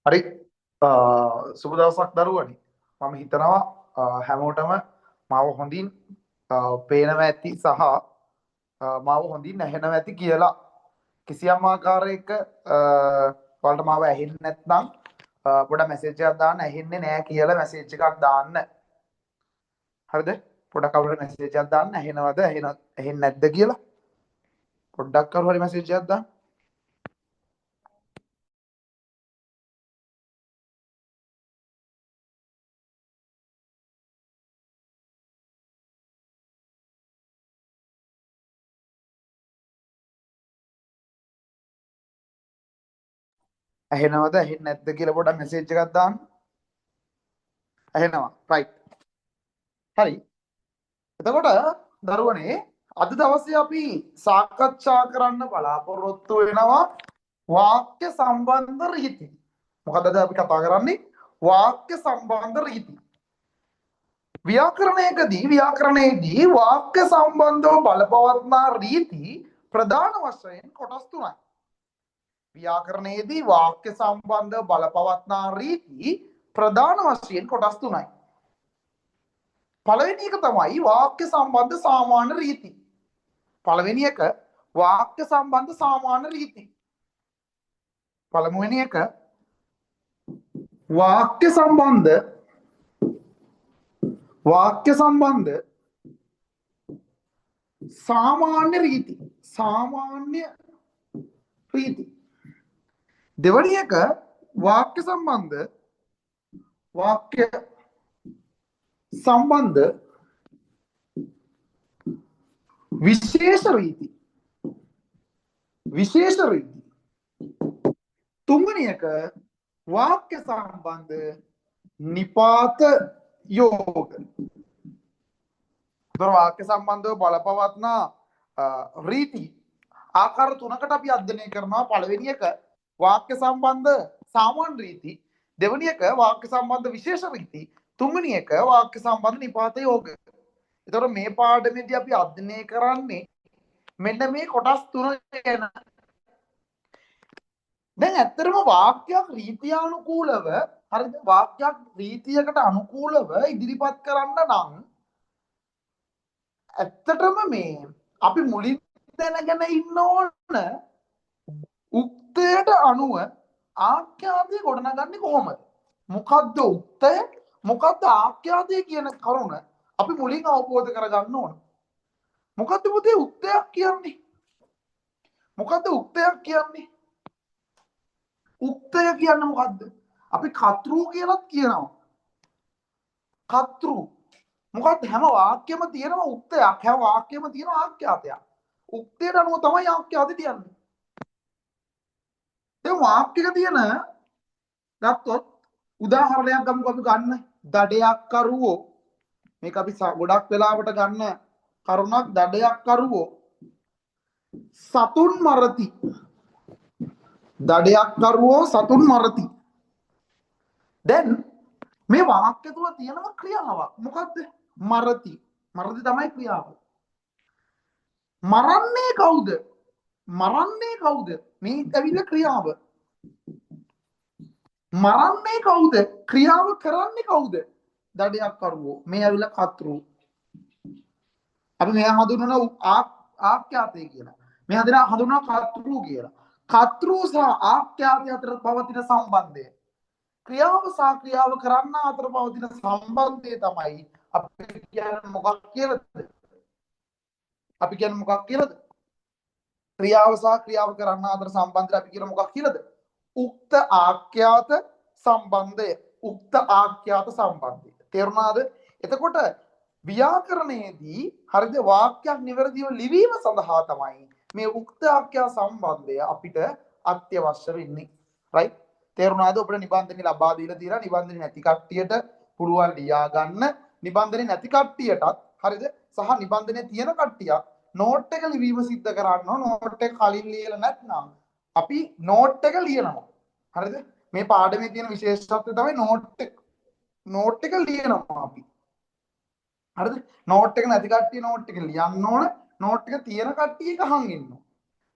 හරි සුබ දවසක් දරුවනි. මම හිතනවා හැමෝටම මාව හොඳින් පේනවා ඇති සහ මාව හොඳින් ඇහෙනවා ඇති කියලා. කිසියම් ආකාරයක ඔයාලට මාව ඇහෙන්නේ නැත්නම් පොඩ මැසේජ් එකක් දාන්න. ඇහෙන්නේ නැහැ කියලා මැසේජ් එකක් දාන්න. හරිද? පොඩක් අපිට මැසේජ් එකක් දාන්න. ඇහෙන්නේ නැද්ද කියලා. පොඩ්ඩක් කරු හරි මැසේජ් එකක් දාන්න. ඇහෙනවද ඇහෙන්නේ නැද්ද කියලා පොඩක් මැසේජ් එකක් දාන්න. ඇහෙනවා. රයිට්. හරි. එතකොට දරුවනේ අද දවසේ අපි සාකච්ඡා කරන්න බලාපොරොත්තු වෙනවා වාක්‍ය සම්බන්ධ රීති. මොකද අද අපි කතා කරන්නේ වාක්‍ය සම්බන්ධ රීති. ව්‍යාකරණයේදී වාක්‍ය සම්බන්ධව බලපවත්නා රීති ප්‍රධාන වශයෙන් කොටස් තුනයි. ව්‍යාකරණයේදී වාක්‍ය සම්බන්ධව බලපවත්නා රීති ප්‍රධාන වශයෙන් කොටස් තුනයි. පළවෙනි එක තමයි වාක්‍ය සම්බන්ධ සාමාන්‍ය රීති. පළවෙනි එක වාක්‍ය සම්බන්ධ සාමාන්‍ය රීති. පළමුවෙනි එක වාක්‍ය සම්බන්ධ සාමාන්‍ය රීති. සාමාන්‍ය රීති. දෙවැනි එක වාක්‍ය සම්බන්ධ විශේෂ රීති. තුන්වෙනි එක වාක්‍ය සම්බන්ධ නිපාත යෝග. වාක්‍ය සම්බන්ධව බලපවත්නා රීති ආකාර තුනකට අපි අධ්‍යයනය කරනවා. පළවෙනි එක වාක්‍ය සම්බන්ධ සාමාන්‍ය රීති, දෙවෙනි එක වාක්‍ය සම්බන්ධ විශේෂ රීති, තුන්වෙනි එක වාක්‍ය සම්බන්ධ නිපාත යෝග. එතකොට මේ පාඩමේදී අපි අධ්‍යයනය කරන්නේ මෙන්න මේ කොටස් තුන ගැන. දැන් ඇත්තටම වාක්‍යයක් රීතියානුකූලව හරිද? වාක්‍යයක් රීතියකට අනුකූලව ඉදිරිපත් කරන්න නම් ඇත්තටම මේ අපි මුලින් දැනගෙන ඉන්න ඕන උක්තයට අනුව ආඛ්‍යාතය ගොඩනගන්නේ කොහොමද? මොකද්ද උක්තය? මොකද්ද ආඛ්‍යාතය කියන කරුණ අපි මුලින් අවබෝධ කරගන්න ඕන. මොකද්ද පුතේ උක්තයක් කියන්නේ? මොකද්ද උක්තයක් කියන්නේ? උක්තය කියන්නේ මොකද්ද? අපි කතෘ කියලාත් කියනවා. කතෘ මොකක්ද? හැම වාක්‍යෙම තියෙනවා උක්තයක්, හැම වාක්‍යෙම තියෙනවා ආඛ්‍යාතයක්. උක්තයට අනුව තමයි ආඛ්‍යාතය තියන්නේ. දැන් වාක්‍යයක තියෙන ගත්තොත් උදාහරණයක් ගමුකෝ. අපි ගන්න දඩයක් කරුවෝ. මේක අපි ගොඩක් වෙලාවට ගන්න කරුණක්. දඩයක් කරුවෝ සතුන් මරති. දඩයක් කරුවෝ සතුන් මරති. දැන් මේ වාක්‍ය තුල තියෙනවා ක්‍රියාවක්. මොකද්ද? මරති. මරති තමයි ක්‍රියාව. මරන්නේ කවුද? මරන්නේ කවුද? මේ ඇවිල්ලා ක්‍රියාව. මරන්නේ කවුද? ක්‍රියාව කරන්නේ කවුද? දඩයක් කරුවෝ. මේ ඇවිල්ලා කතෘ. අපි මෙයා හඳුන්වන ආඛ්‍යාතය කියලා. මේ හඳුන්වන කතෘ කියලා. කතෘ සහ ආඛ්‍යාතය අතර පවතින සම්බන්ධය, ක්‍රියාව සහ ක්‍රියාව කරන්න අතර පවතින සම්බන්ධය තමයි අපි කියන්නේ මොකක් කියලාද? අපි කියන්නේ මොකක් කියලාද? ක්‍රියාව සහ ක්‍රියාව කරන්න අතර සම්බන්ධය අපි කියන මොකක් කියලාද? උක්ත ආඛ්‍යාත සම්බන්ධය. උක්ත ආඛ්‍යාත සම්බන්ධය. තේරුණාද? එතකොට ව්‍යාකරණයේදී හරිද වාක්‍යයක් නිවැරදිව ලිවීම සඳහා තමයි මේ උක්ත ආඛ්‍යාත සම්බන්ධය අපිට අත්‍යවශ්‍ය වෙන්නේ. රයිට්? තේරුණාද? ඔබට නිබන්ධනි ලබා දීලා තියෙනවා. නිබන්ධනි නැති කට්ටියට පුළුවන් ලියා ගන්න. නිබන්ධනි නැති කට්ටියටත් හරිද? සහ නිබන්ධනි තියෙන කට්ටියක් නෝට් එක ලිවීම සිද්ධ කරන්න ඕන. නෝට් එක කලින් ලියලා නැත්නම් අපි නෝට් එක ලියනවා. හරිද? මේ පාඩමේ තියෙන විශේෂත්වය තමයි නෝට් එක ලියනවා අපි. හරිද? නෝට් එක නැති කට්ටිය නෝට් එක ලියන්න ඕන. නෝට් එක තියෙන කට්ටිය එක අහන් ඉන්න ඕන.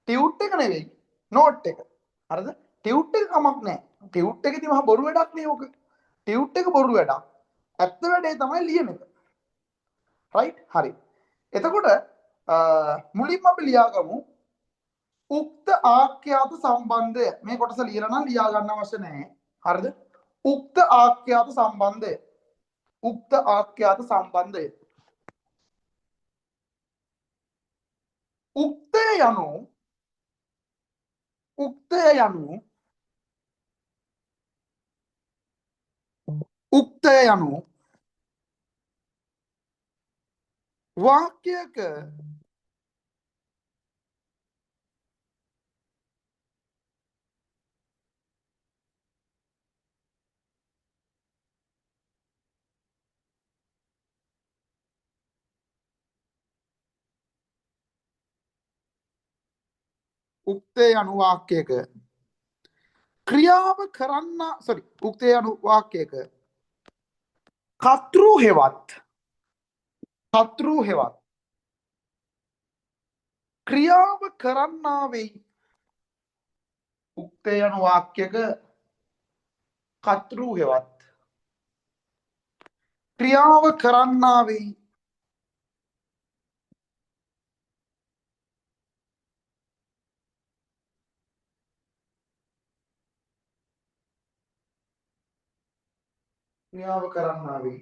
ටියුට් එක නෙවෙයි නෝට් එක. හරිද? ටියුට් එක කමක් නැහැ. ටියුට් එකේදී මහ බොරු වැඩක් නේ ඕක. ටියුට් එක බොරු වැඩක්. ඇත්ත වැඩේ තමයි ලියන එක. රයිට්? හරි. එතකොට මුලින්ම අපි ලියාගමු උක්ත ආඛ්‍යාත සම්බන්ධය. මේ කොටස ලියලා නම් ලියා ගන්න අවශ්‍ය නැහැ. හරිද? උක්ත ආඛ්‍යාත සම්බන්ධය. උක්ත ආඛ්‍යාත සම්බන්ධය. උක්තය යනු උක්තය යනු උක්තය යනු වාක්‍යයක උක්තය යනු වාක්‍යයක ක්‍රියාව කරන්න උක්තය යනු වාක්‍යයක කතෘ හෙවත් ක්‍රියාව කරන්නා වෙයි. උක්තය යනු වාක්‍යයක කතෘ හෙවත් ක්‍රියාව කරන්නා වෙයි. ක්‍රියාව කරන්නා වෙයි.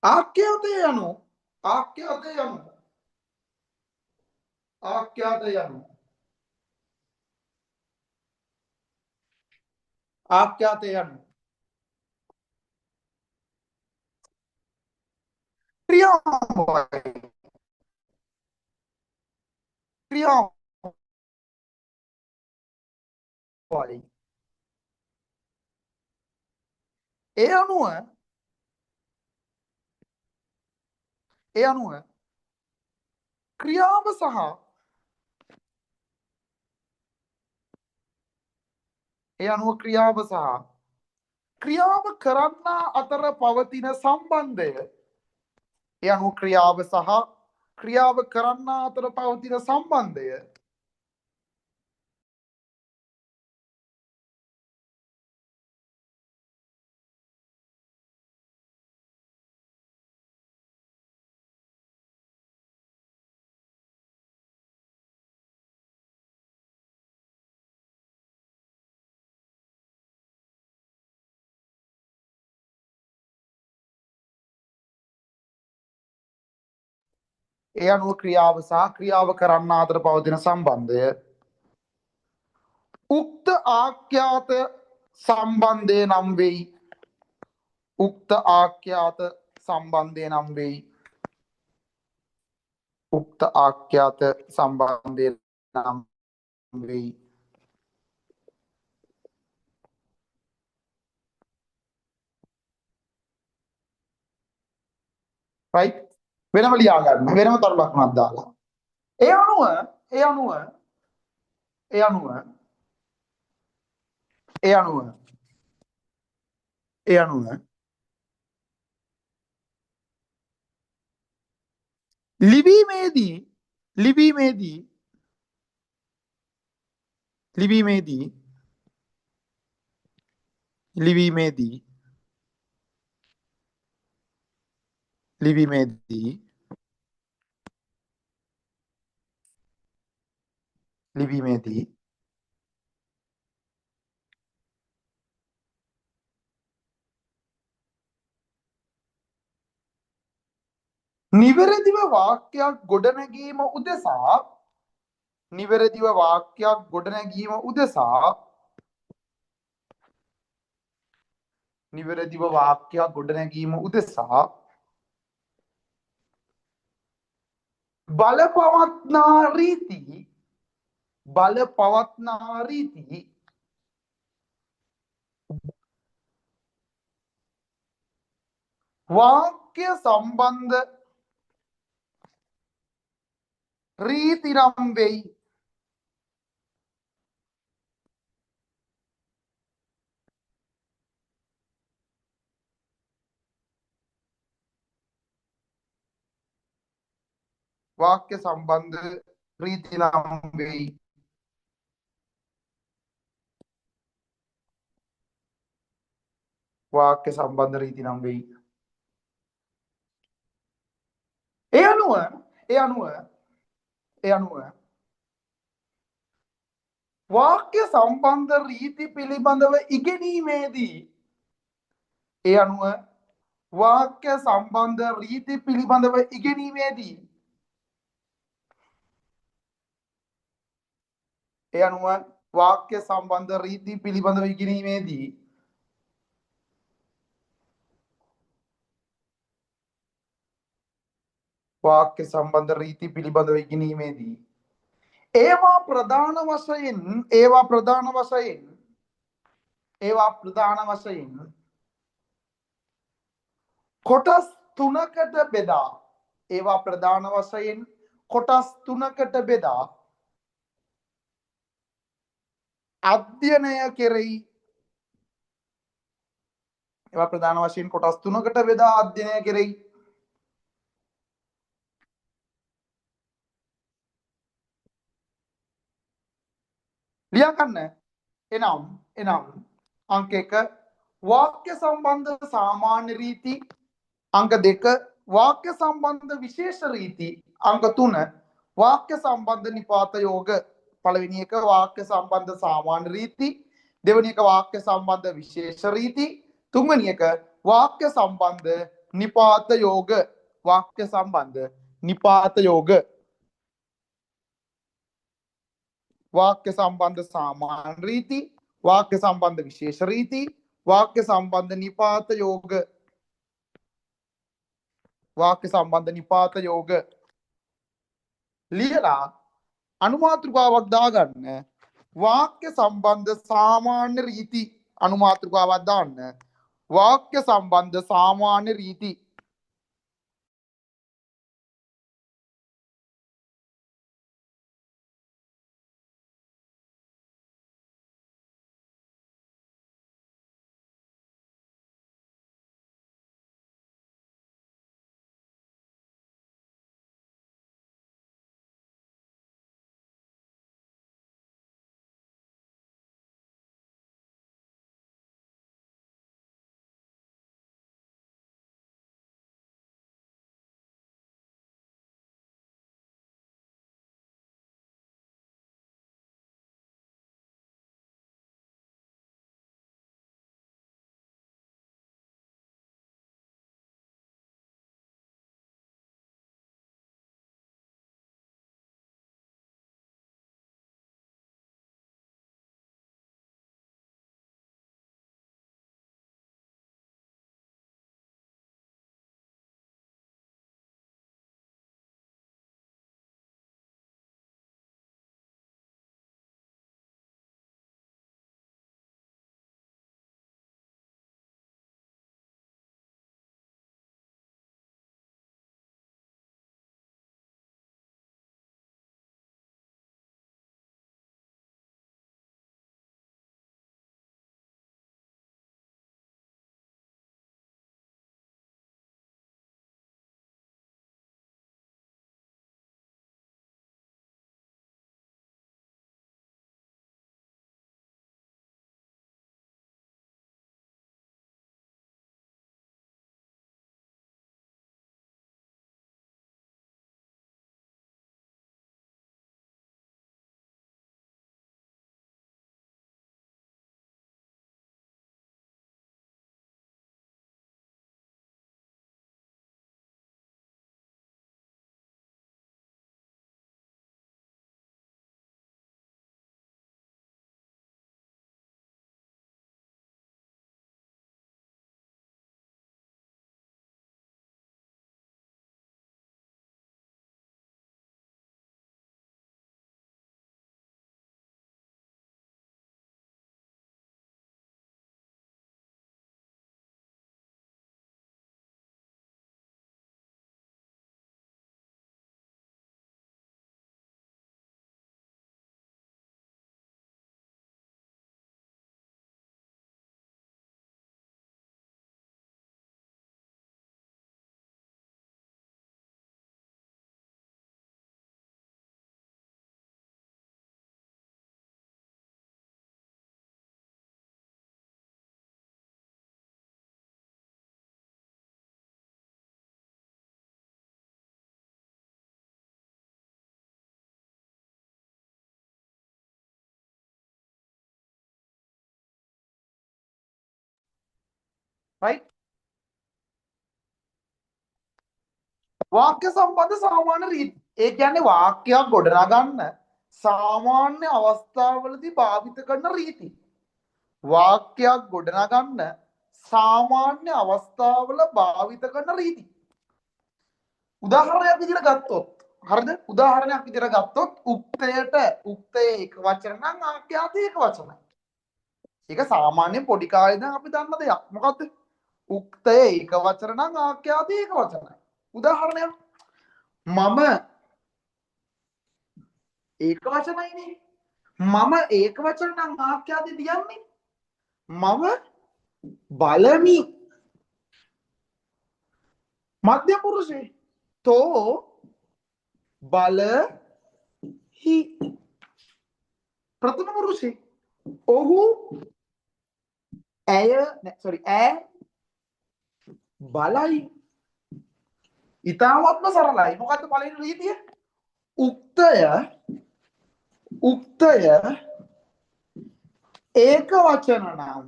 ආඛ්‍යාතය යනු ආඛ්‍යාතය යනු ආඛ්‍යාතය යනු ආඛ්‍යාතය යනු ක්‍රියාවයි. ක්‍රියාවයි. ඒ අනුව ක්‍රියාව සහ ක්‍රියාව කරන්නා අතර පවතින සම්බන්ධය ඒ අනුව ක්‍රියාව සහ ක්‍රියාව කරන්නා අතර පවතින සම්බන්ධය ඒ අනුව ක්‍රියාව සහ ක්‍රියාව කරන්නා අතර පවතින සම්බන්ධය උක්ත ආඛ්‍යාත සම්බන්ධය නම් වෙයි. උක්ත ආඛ්‍යාත සම්බන්ධය නම් වෙයි. උක්ත ආඛ්‍යාත සම්බන්ධය නම් වෙයි. රයිට්? වෙනම ලියා ගන්න. වෙනම තරු ලකුණක් දාලා. ඒ අනුව ඒ අනුව ඒ අනුව ඒ අනුව ඒ අනුව ලිවීමේදී ලිවීමේදී ලිවීමේදී ලිවීමේදී ලිවීමේදී ලිවීමේදී නිවැරදිව වාක්‍යයක් ගොඩනැගීම උදෙසා නිවැරදිව වාක්‍යයක් ගොඩනැගීම උදෙසා නිවැරදිව වාක්‍යයක් ගොඩනැගීම උදෙසා බලපවත්නා රීති වාක්‍ය සම්බන්ධ රීති නම් වෙයි. වාක්‍ය සම්බන්ධ රීති නම් වෙයි. වාක්‍ය සම්බන්ධ රීති නම් වෙයි. ඒ අනුව වාක්‍ය සම්බන්ධ රීති පිළිබඳව ඉගෙනීමේදී ඒ අනුව වාක්‍ය සම්බන්ධ රීති පිළිබඳව ඉගෙනීමේදී ඒ අනුව වාක්‍ය සම්බන්ධ රීති පිළිබඳව ඉගෙනීමේදී වාක්‍ය සම්බන්ධ රීති පිළිබඳව ඉගෙනීමේදී ඒවා ප්‍රධාන වශයෙන් කොටස් තුනකට බෙදා ඒවා ප්‍රධාන වශයෙන් කොටස් තුනකට බෙදා අධ්‍යයනය කෙරෙහි. ඒවා ප්‍රධාන වශයෙන් කොටස් තුනකට බෙදා අධ්‍යයනය කෙරෙහි. ලියා ගන්න. එනම් අංක 1 වාක්‍ය සම්බන්ධ සාමාන්‍ය රීති, අංක 2 වාක්‍ය සම්බන්ධ විශේෂ රීති, අංක 3 වාක්‍ය සම්බන්ධ නිපාත යෝග. පළවෙනි එක වාක්‍ය සම්බන්ධ සාමාන්‍ය රීති, දෙවෙනි එක වාක්‍ය සම්බන්ධ විශේෂ රීති, තුන්වෙනි එක වාක්‍ය සම්බන්ධ නිපාත යෝග. වාක්‍ය සම්බන්ධ නිපාත යෝග. වාක්‍ය සම්බන්ධ සාමාන්‍ය රීති, වාක්‍ය සම්බන්ධ විශේෂ රීති, වාක්‍ය සම්බන්ධ නිපාත යෝග. වාක්‍ය සම්බන්ධ නිපාත යෝග ලියලා අනුමාතෘකාවක් දාගන්න. වාක්‍ය සම්බන්ධ සාමාන්‍ය රීති අනුමාතෘකාවක් දාන්න. වාක්‍ය සම්බන්ධ සාමාන්‍ය රීති. right? වාක්‍ය සම්බන්ධ සාමාන්‍ය රීති. ඒ කියන්නේ වාක්‍යයක් ගොඩනගන්න සාමාන්‍ය අවස්ථාවලදී භාවිත කරන රීති. වාක්‍යයක් ගොඩනගන්න සාමාන්‍ය අවස්ථාවල භාවිත කරන රීති. උදාහරණයක් විදිහට ගත්තොත් හරිද? උදාහරණයක් විදිහට ගත්තොත් උක්තයට උක්තයේ එක වචන නම් ආඛ්‍යාතයේ එක වචනයි. ඒක සාමාන්‍ය පොඩි කාලේ ඉඳන් අපි දන්න දෙයක්. මොකද්ද? උක්තයේ එක වචන නම් ආඛ්‍යාතයේ එක වචනයි. උදාහරණයක් මම ඒක වචනයිනේ. මම ඒක වචන නම් ආඛ්‍යාතයේ තියන්නේ මම බලමි. මධ්‍යම පුරුෂේ තෝ බලහි. ප්‍රථම පුරුෂේ ඔහු ඇය ඈ බලයි. ඉතාමත්ම සරලයි. මොකද්ද පළවෙනි රීතිය? උක්තය ඒක වචන නම්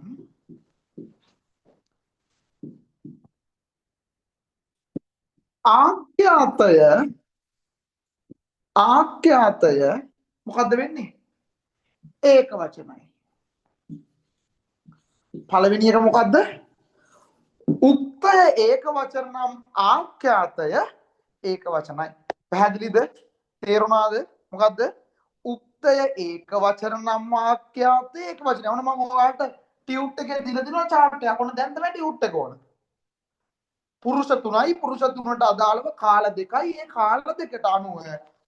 ආඛ්‍යාතය මොකද්ද වෙන්නේ? ඒක වචනයි. පළවෙනි එක මොකද්ද? උක්තය ඒක වචන නම් ආඛ්‍යාතය ඒක වචනයි. පැහැදිලිද? තේරුණාද? මොකද්ද? උක්තය ඒක වචන නම් ආඛ්‍යාතය ඒක වචනයි. ඔන්න මම ඔයාලට ටියුට් එකේ දීලා දෙනවා chart එකක්. ඔන්න දැන් තමයි ටියුට් එක ඕන. පුරුෂ 3යි පුරුෂ 3ට අදාළව කාල 2යි. ඒ කාල දෙකට අනුව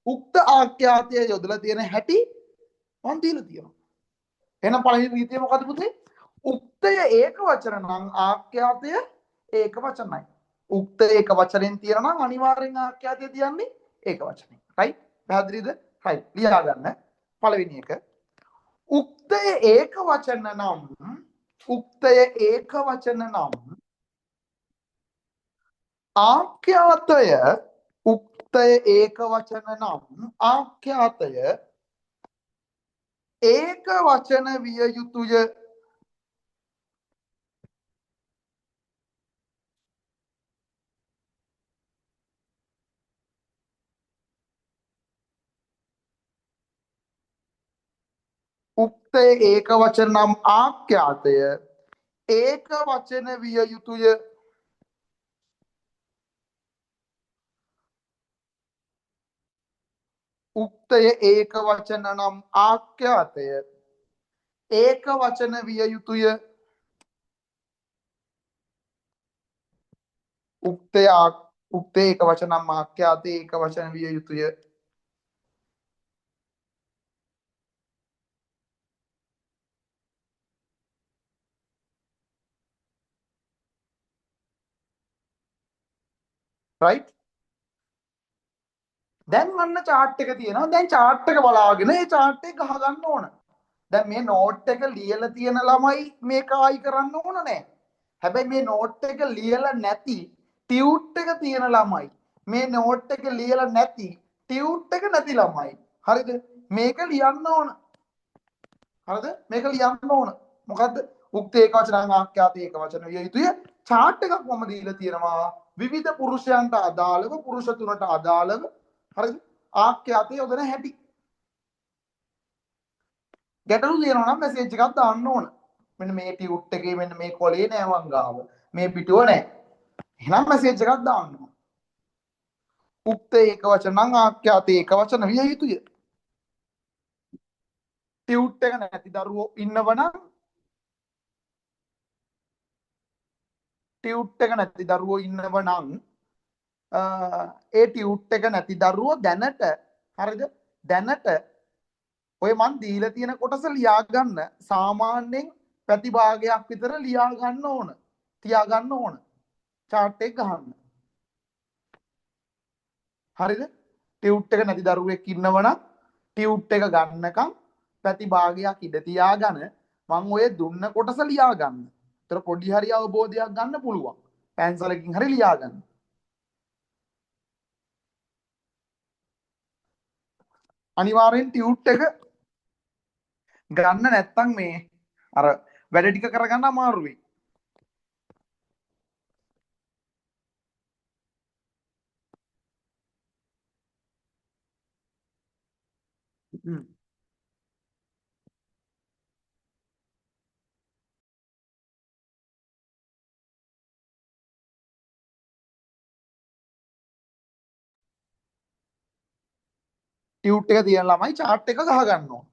උක්ත ආඛ්‍යාතය යොදලා තියෙන හැටි මම දීලා තියෙනවා. එහෙනම් පළවෙනි රීතිය මොකද්ද පුතේ? උක්තය ඒක වචන නම් ආඛ්‍යාතය ඒක වචනයි. උක්තය ඒක වචනෙන් තියෙනවා නම් අනිවාර්යෙන් ආඛ්‍යාතය තියන්නේ ඒක වචනේ. right? පැහැදිලිද? right. ලියා ගන්න. පළවෙනි එක. උක්තය ඒක වචන නම් ආඛ්‍යාතය උක්තය ඒක වචන නම් ආඛ්‍යාතය ඒක වචන විය යුතුය. උක්තය ඒක වචන නම් ආඛ්‍යාතය ඒක වචන විය යුතුය. උක්තය ඒක වචන නම් ආඛ්‍යාතය ඒක වචන විය යුතුය. උක්තය ඒක වචන නම් ආඛ්‍යාතය ඒක වචන විය යුතුය. right? දැන් අන්න chart එක තියෙනවා. දැන් chart එක බලාගෙන ඒ chart එක ගහ ගන්න ඕන. දැන් මේ note එක ලියලා තියෙන ළමයි මේක ආයි කරන්න ඕන නෑ. හැබැයි මේ note එක ලියලා නැති tute එක තියෙන ළමයි මේ note එක ලියලා නැති tute එක නැති ළමයි හරිද? මේක ලියන්න ඕන. හරිද? මේක ලියන්න ඕන. මොකද්ද? උක්ත ඒක වචන ආඛ්‍යාත ඒක වචන විය යුතුය. chart එකක් මම දීලා තියෙනවා. විවිධ පුරුෂයන්ට අදාළව පුරුෂ තුනට අදාළව හරිද? ආඛ්‍යාතය යොදන හැටි. ගැටලු තියෙනවා නම් මැසේජ් එකක් දාන්න ඕන. මෙන්න මේ ටියුට් එකේ මෙන්න මේ කොලේ නෑ මං ගාව. මේ පිටුව නෑ. එහෙනම් මැසේජ් එකක් දාන්න ඕන. උක්ත ඒක වචන නම් ආඛ්‍යාත ඒක වචන විය යුතුය. ටියුට් එක නැති දරුවෝ ඉන්නවනම් ටියුට් එක නැති දරුවෝ ඉන්නවනම් ඒ ටියුට් එක නැති දරුවෝ දැනට හරිද? දැනට ඔය මන් දීලා තියෙන කොටස ලියා ගන්න සාමාන්‍යයෙන් පැති භාගයක් විතර ලියා ගන්න ඕන. තියා ගන්න ඕන. chart එක ගහන්න. හරිද? ටියුට් එක නැති දරුවෙක් ඉන්නවනම් ටියුට් එක ගන්නකම් පැති භාගයක් ඉඳ තියාගෙන මම ඔය දුන්න කොටස ලියා ගන්න. ඒතර පොඩි හරි අවබෝධයක් ගන්න පුළුවන්. පැන්සලකින් හරි ලියා ගන්න. අනිවාර්යෙන් ටියුට් එක ගන්න නැත්තම් මේ අර වැඩ ටික කරගන්න අමාරු වෙයි. ටියුට් එක තියෙන ළමයි chart එක ගහ ගන්නවා.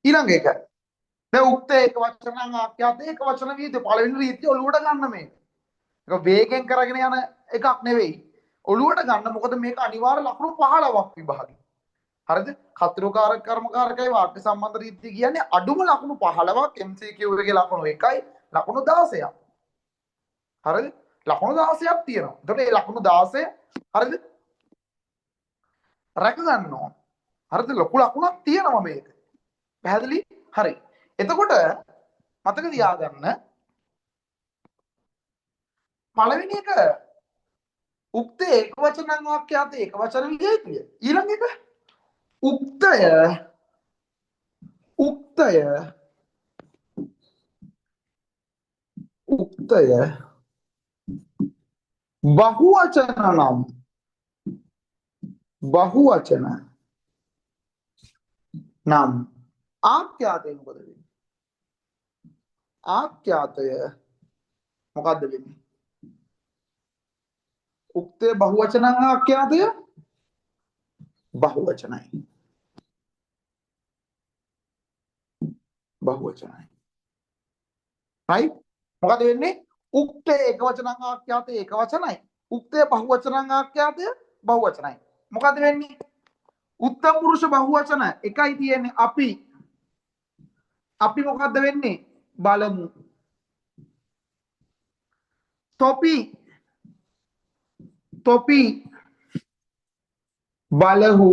ඊළඟ එක. දැන් උක්ත ඒක වචන ආඛ්‍යාත ඒක වචන විදිහට පළවෙනි රීතිය ඔලුවට ගන්න මේක. ඒක වේගෙන් කරගෙන යන එකක් නෙවෙයි. ඔලුවට ගන්න මොකද මේක අනිවාර්ය ලකුණු 15ක් විභාගෙ. හරිද? කතෘකාරක කර්මකාරකයි වාක්‍ය සම්බන්ධ රීතිය කියන්නේ අඩුම ලකුණු 15ක් MCQ එකේ ලකුණු 1යි ලකුණු 16ක්. හරිද? ලකුණු 16ක් තියෙනවා. එතකොට මේ ලකුණු 16 හරිද? රැක ගන්න ඕන. හරිද? ලොකු ලකුණක් තියෙනවා මේක. පැහැදිලි? හරි. එතකොට මතක තියාගන්න පළවෙනි එක උක්ත ඒක වචන වාක්‍යාත ඒක වචන විජේතිය. ඊළඟ එක උක්තය උක්තය උක්තය බහුවචන නම් බහුවචන නම් ආඛ්‍යාතය මොකද වෙන්නේ? ආඛ්‍යාතය මොකද්ද වෙන්නේ? උක්තය බහුවචන ආඛ්‍යාතය බහුවචනයි. බහුවචනයි. right? මොකද වෙන්නේ? උක්තේ ඒකවචනං ආඛ්‍යාතේ ඒකවචනයි. උක්තේ බහුවචනං ආඛ්‍යාතේ බහුවචනයි. මොකද වෙන්නේ? උත්තම පුරුෂ බහුවචන එකයි තියෙන්නේ. අපි මොකද්ද වෙන්නේ? බලමු. තොපි තොපි බලහු.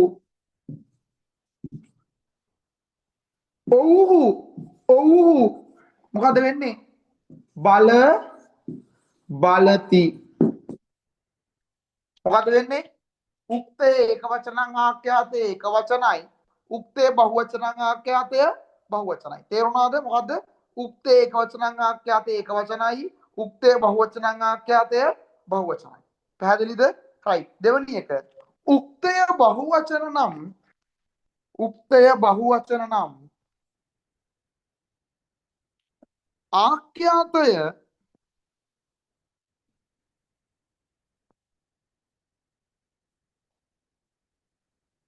ඔව්හු ඔව්හු මොකද වෙන්නේ? බල බලති. මොකද වෙන්නේ? උක්තේ ඒකවචනං ආඛ්‍යාතේ ඒකවචනයි. උක්තේ බහුවචනං ආඛ්‍යාතය බහුවචනයි. තේරුණාද? මොකද්ද? උක්තේ ඒකවචනං ආඛ්‍යාතේ ඒකවචනයි. උක්තේ බහුවචනං ආඛ්‍යාතය බහුවචනයි. පැහැදිලිද? right. දෙවෙනි එක. උක්තය බහුවචන නම් උක්තය බහුවචන නම් ආඛ්‍යාතය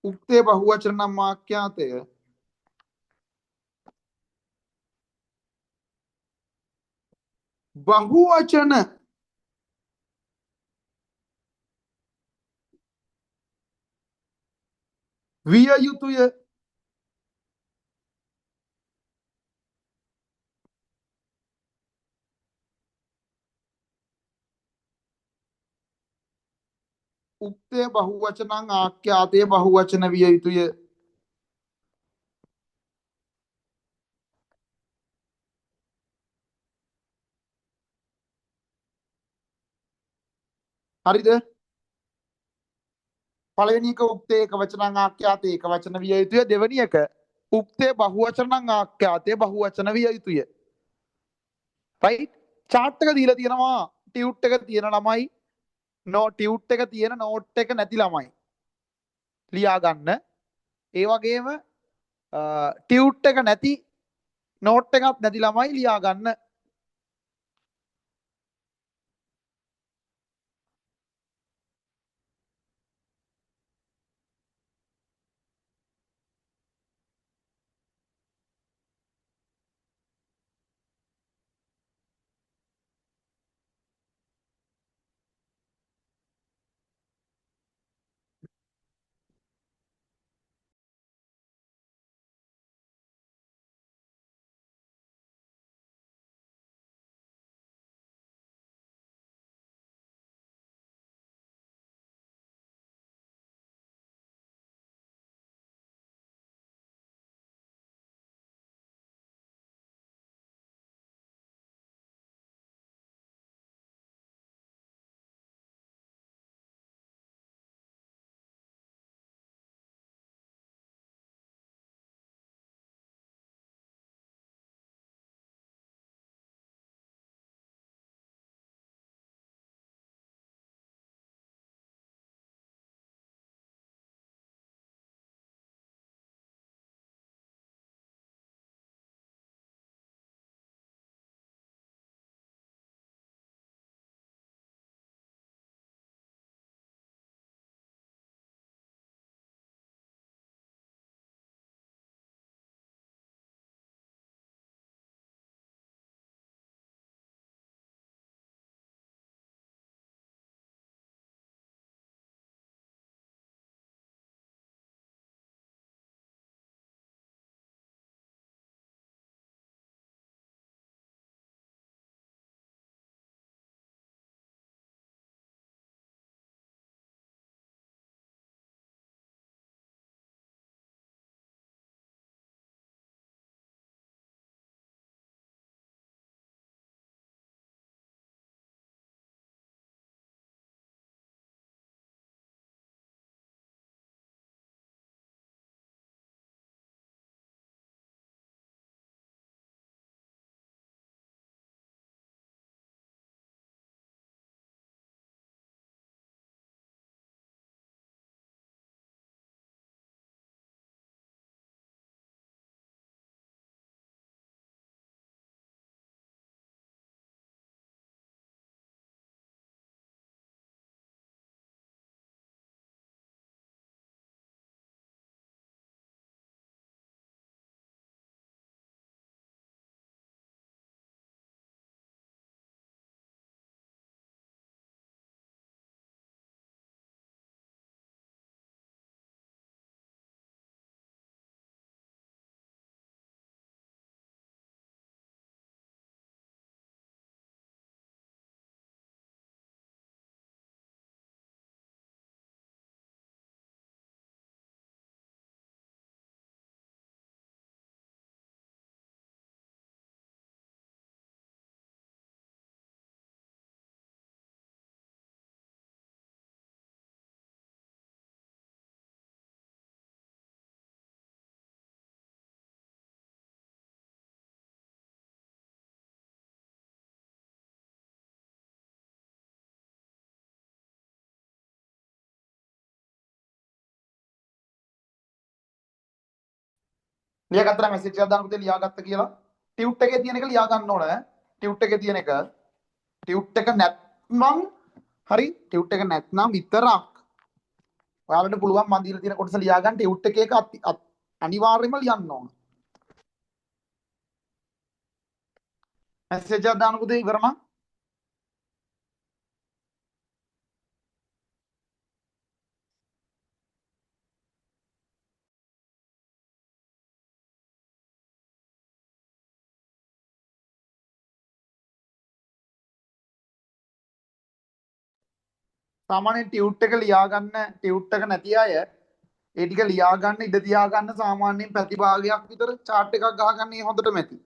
උක්තේ බහුවචන නම් ආඛ්‍යාතය බහුවචන විය යුතුය. උක්තය බහුවචනං ආඛ්‍යාතය බහුවචන විය යුතුය. හරිද? පළවෙනි එක උක්තේ ඒකවචනං ආඛ්‍යාතේ ඒකවචන විය යුතුය. දෙවෙනි එක උක්තේ බහුවචනං ආඛ්‍යාතේ බහුවචන විය යුතුය. right? chart එක දීලා තියෙනවා. ටියුට් එක තියෙන ළමයි ටියුට් එක තියෙන නෝට් එක නැති ළමයි ලියා ගන්න. ඒ වගේම ටියුට් එක නැති නෝට් එකක් නැති ළමයි ලියා ගන්න. ලියාගත්තා මැසේජ් එකක් දාන්න පුතේ ලියාගත්ත කියලා. ටියුට් එකේ තියෙන එක ලියා ගන්න ඕන. ටියුට් එකේ තියෙන එක. ටියුට් එක නැත්නම් හරි ටියුට් එක නැත්නම් විතරක් ඔයාලට පුළුවන් මන් දීලා තියෙන කොටස ලියා ගන්න ටියුට් එකේ එක අනිවාර්යයෙන්ම ලියන්න ඕන. මැසේජ් එකක් දාන්න පුතේ ඉවර නම්. සාමාන්‍යයෙන් ටියුට් එක ලියා ගන්න ටියුට් එක නැති අය ඒ ටික ලියා ගන්න ඉඩ තියා ගන්න සාමාන්‍යයෙන් ප්‍රතිභාගයක් විතර chart එකක් ගහගන්න හොඳටම ඇති.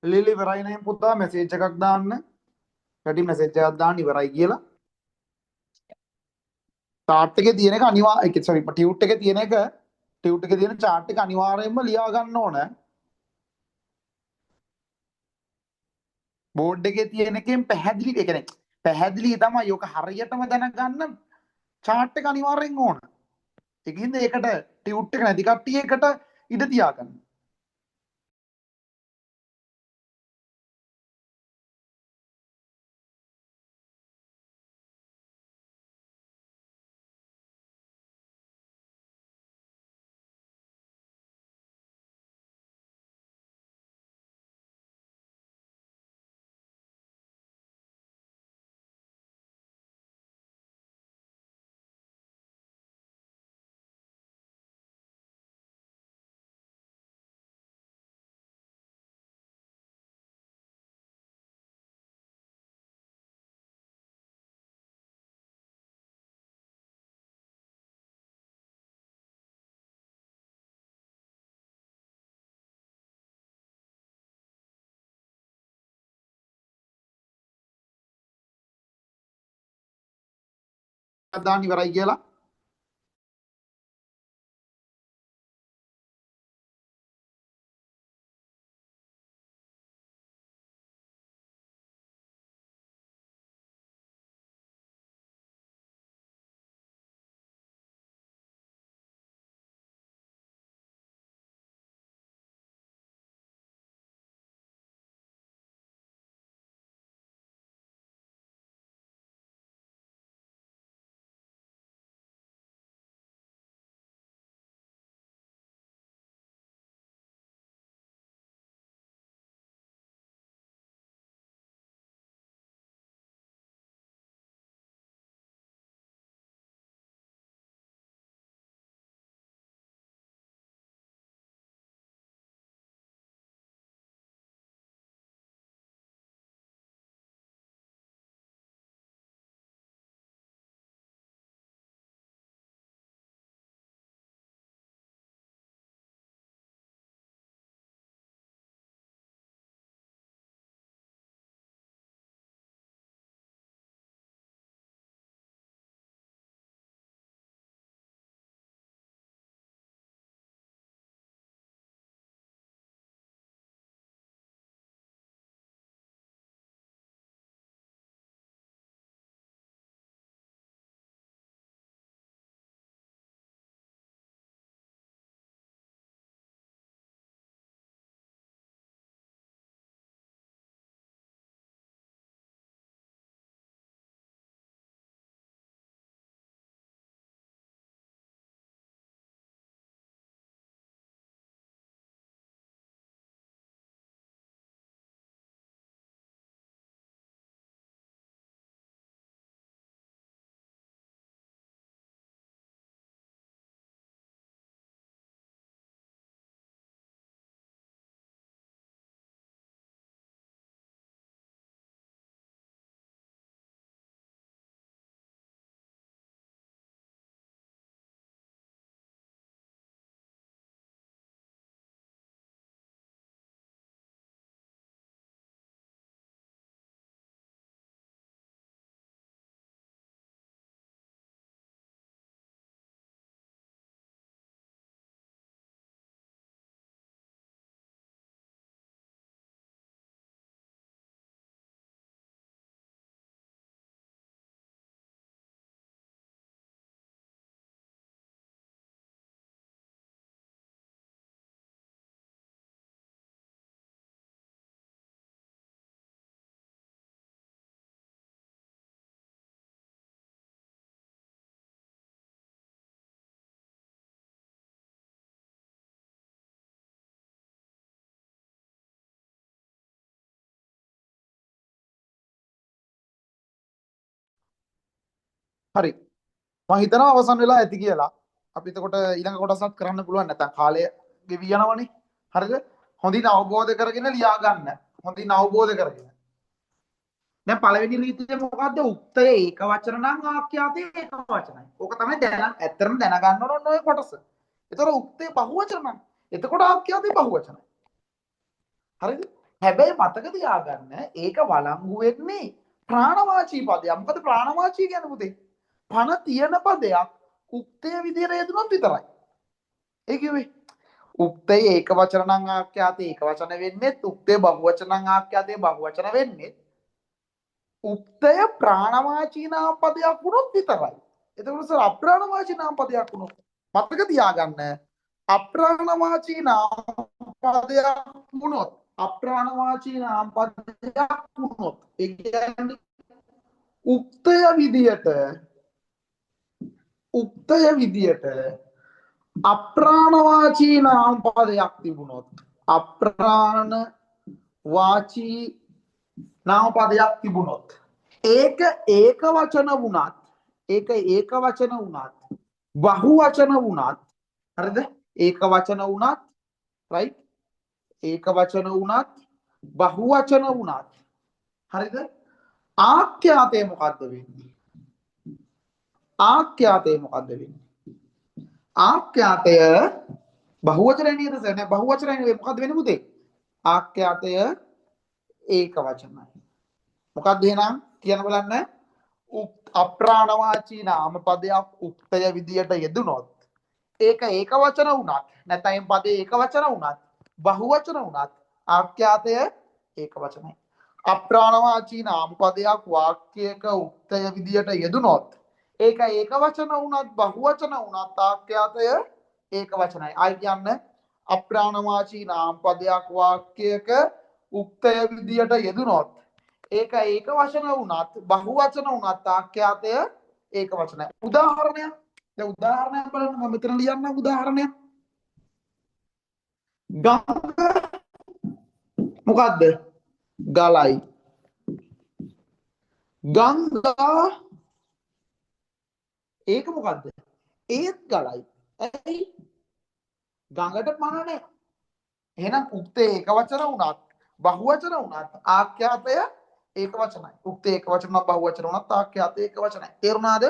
ලිලි ඉවරයි නේ පුතා මැසේජ් එකක් දාන්න. වැඩි මැසේජ් එකක් දාන්න ඉවරයි කියලා. chart එකේ තියෙන එක අනිවාර්යයෙන් sorry ටියුට් එකේ තියෙන එක ටියුට් එකේ තියෙන chart එක අනිවාර්යයෙන්ම ලියා ගන්න ඕන. බෝඩ් එකේ තියෙන එකෙන් පැහැදිලි ඒ කියන්නේ පැහැදිලි තමයි ඔක හරියටම දැනගන්න chart එක අනිවාර්යෙන් ඕන. ඒකින්ද ඒකට ටියුට් එක නැති කට්ටිය එකට ඉඩ තියාගන්න. දාන්න ඉවරයි කියලා. හරි. මම හිතනවා අවසන් වෙලා ඇති කියලා. අපි එතකොට ඊළඟ කොටසත් කරන්න පුළුවන් නැත්නම් කාලය ගෙවි යනවනේ. හරිද? හොඳින් අවබෝධ කරගෙන ලියා ගන්න. හොඳින් අවබෝධ කරගෙන. දැන් පළවෙනි රීතිය මොකද්ද? උක්තය ඒක වචන නම් ආඛ්‍යාතය ඒක වචනයි. ඕක තමයි ඇත්තටම දැනගන්න ඕන ඔය කොටස. ඒතර උක්තේ බහුවචන නම් එතකොට ආඛ්‍යාතේ බහුවචනයි. හරිද? හැබැයි මතක තියාගන්න ඒක වළංගු වෙන්නේ ප්‍රාණවාචී පදයක්. මොකද ප්‍රාණවාචී කියන්නේ පුතේ? පණ තියෙන පදයක් උක්තය විදියට යෙදුනොත් විතරයි. ඒ කිව්වේ උක්තේ ඒක වචන නම් ආඛ්‍යාතේ ඒක වචන වෙන්නේ උක්තේ බහුවචන නම් ආඛ්‍යාතේ බහුවචන වෙන්නේ උක්තය ප්‍රාණවාචී නාම පදයක් වුණොත් විතරයි. එතකොට සර් අප්‍රාණවාචී නාම පදයක් වුණොත් මතක තියාගන්න අප්‍රාණවාචී නාම පදයක් වුණොත් අප්‍රාණවාචී නාම පදයක් වුණොත් ඒ කියන්නේ උක්තය විදියට අප්‍රාණවාචී නාම පදයක් තිබුණොත් අප්‍රාණ වාචී නාම පදයක් තිබුණොත් ඒක ඒක වචන වුණත් බහු වචන වුණත් හරිද ඒක වචන වුණත් රයිට් ඒක වචන වුණත් බහු වචන වුණත් හරිද ආඛ්‍යාතය මොකද්ද වෙන්නේ ආඛ්‍යාතය බහුවචනයි නේද සර් නේ බහුවචනයි නෙවෙයි මොකද්ද වෙන්නේ පුතේ ආඛ්‍යාතය ඒක වචනයි මොකක්ද එහෙනම් කියන්න බලන්න අප්‍රාණවාචී නාම පදයක් උක්තය විදියට යෙදුනොත් ඒක ඒක වචන වුණත් නැත්නම් පදේ ඒක වචන වුණත් බහුවචන වුණත් ආඛ්‍යාතය ඒක වචනයි අප්‍රාණවාචී නාම පදයක් වාක්‍යයක උක්තය විදියට යෙදුනොත් ඒක ඒක වචන වුණත් බහුවචන වුණත් ආඛ්‍යාතය ඒක වචනයි ආයි කියන්න අප්‍රාණවාචී නාම පදයක් වාක්‍යයක උක්තය විදියට යෙදුනොත් ඒක ඒක වචන වුණත් බහුවචන වුණත් ආඛ්‍යාතය ඒක වචනයි උදාහරණයක් දැන් උදාහරණයක් බලන්න මම මෙතන ලියන්නම් උදාහරණයක් ගංග මොකද්ද ගලයි ගංගා ඒක මොකද්ද ඒත් ගලයි ඇයි ගඟට පණ නැහැ එහෙනම් උක්තේ ඒක වචන වුණත් බහුවචන වුණත් ආඛ්‍යාතය ඒක වචනයි උක්තේ ඒක වචන වුණත් බහුවචන වුණත් ආඛ්‍යාතය ඒක වචනයි තේරුණාද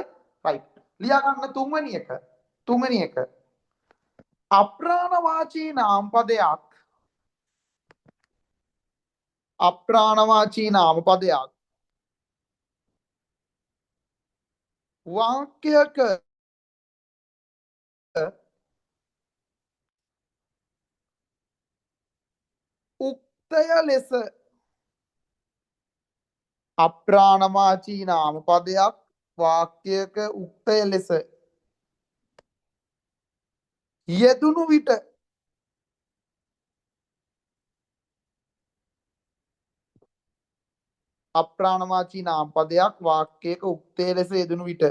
රයිට් ලියා ගන්න තුන්වෙනි එක අප්‍රාණවාචී නාම පදයක් වාක්‍යයක උක්තය ලෙස අප්‍රාණවාචී නාම පදයක් වාක්‍යයක උක්තය ලෙස යෙදුණු විට අප්‍රාණවාචී නාම පදයක් වාක්‍යයක උක්තය ලෙස යෙදුණු විට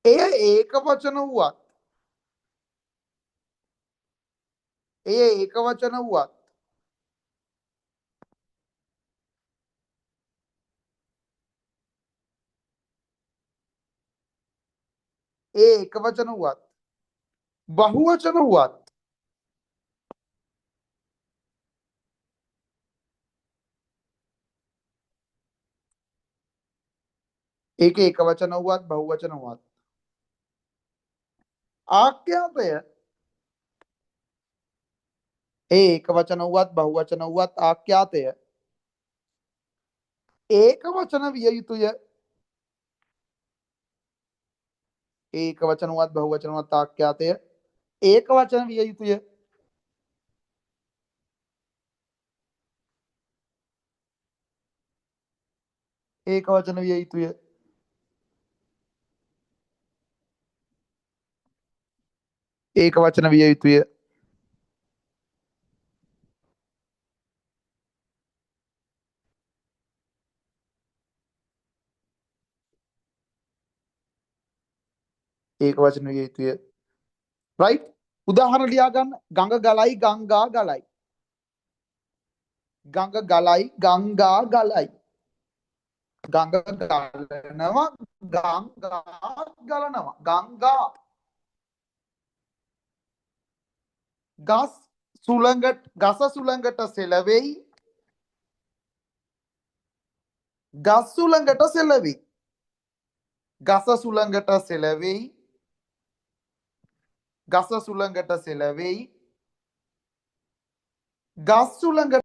එය ඒක වචන වුවත් ඒ ඒක වචන වුවත් බහුවචන වුවත් ඒක ඒක වචන වුවත් බහුවචන වුවත් ආඛ්‍යාතය ඒ ඒක වචන වුවත් බහුවචන වුවත් ආඛ්‍යාතය ඒක වචන විය යුතුය ඒක වචන වුවත් බහුවචන වුවත් ආඛ්‍යාතය ඒක වචන විය යුතුය ඒක වචන විය යුතුය ඒක වචන විය යුතුය ඒක වචන විය යුතුය රයිට් උදාහරණ ලියා ගන්න ගඟ ගලයි ගංගා ගලයි ගඟ ගලයි ගංගා ගලයි. ගඟ ගලනවා ගංගා ගලනවා. ගංගා. ගස් ගස සුළඟට සෙලවෙයි. ගස් සුළඟට සෙලවෙයි. ගස සුළඟට සෙලවෙයි. ගස සුළඟට සෙලවෙයි. ගස් සුළඟට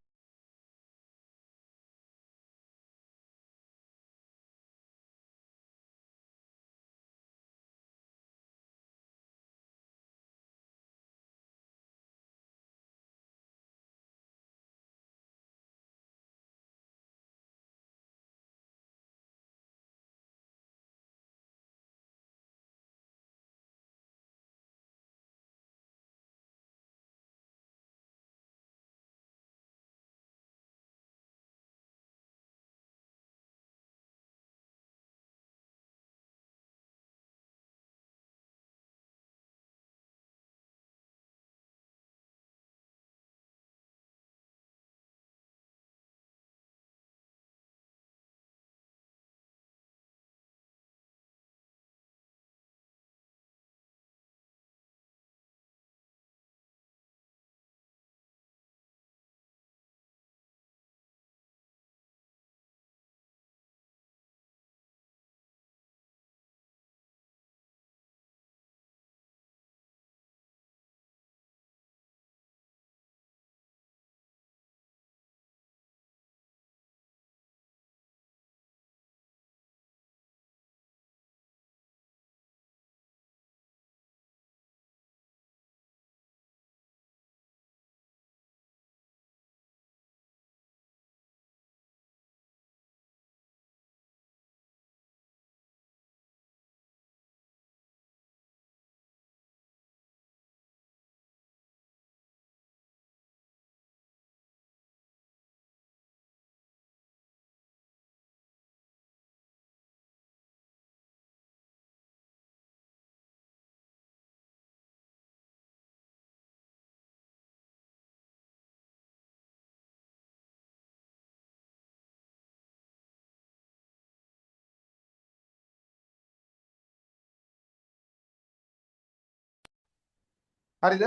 හරිද?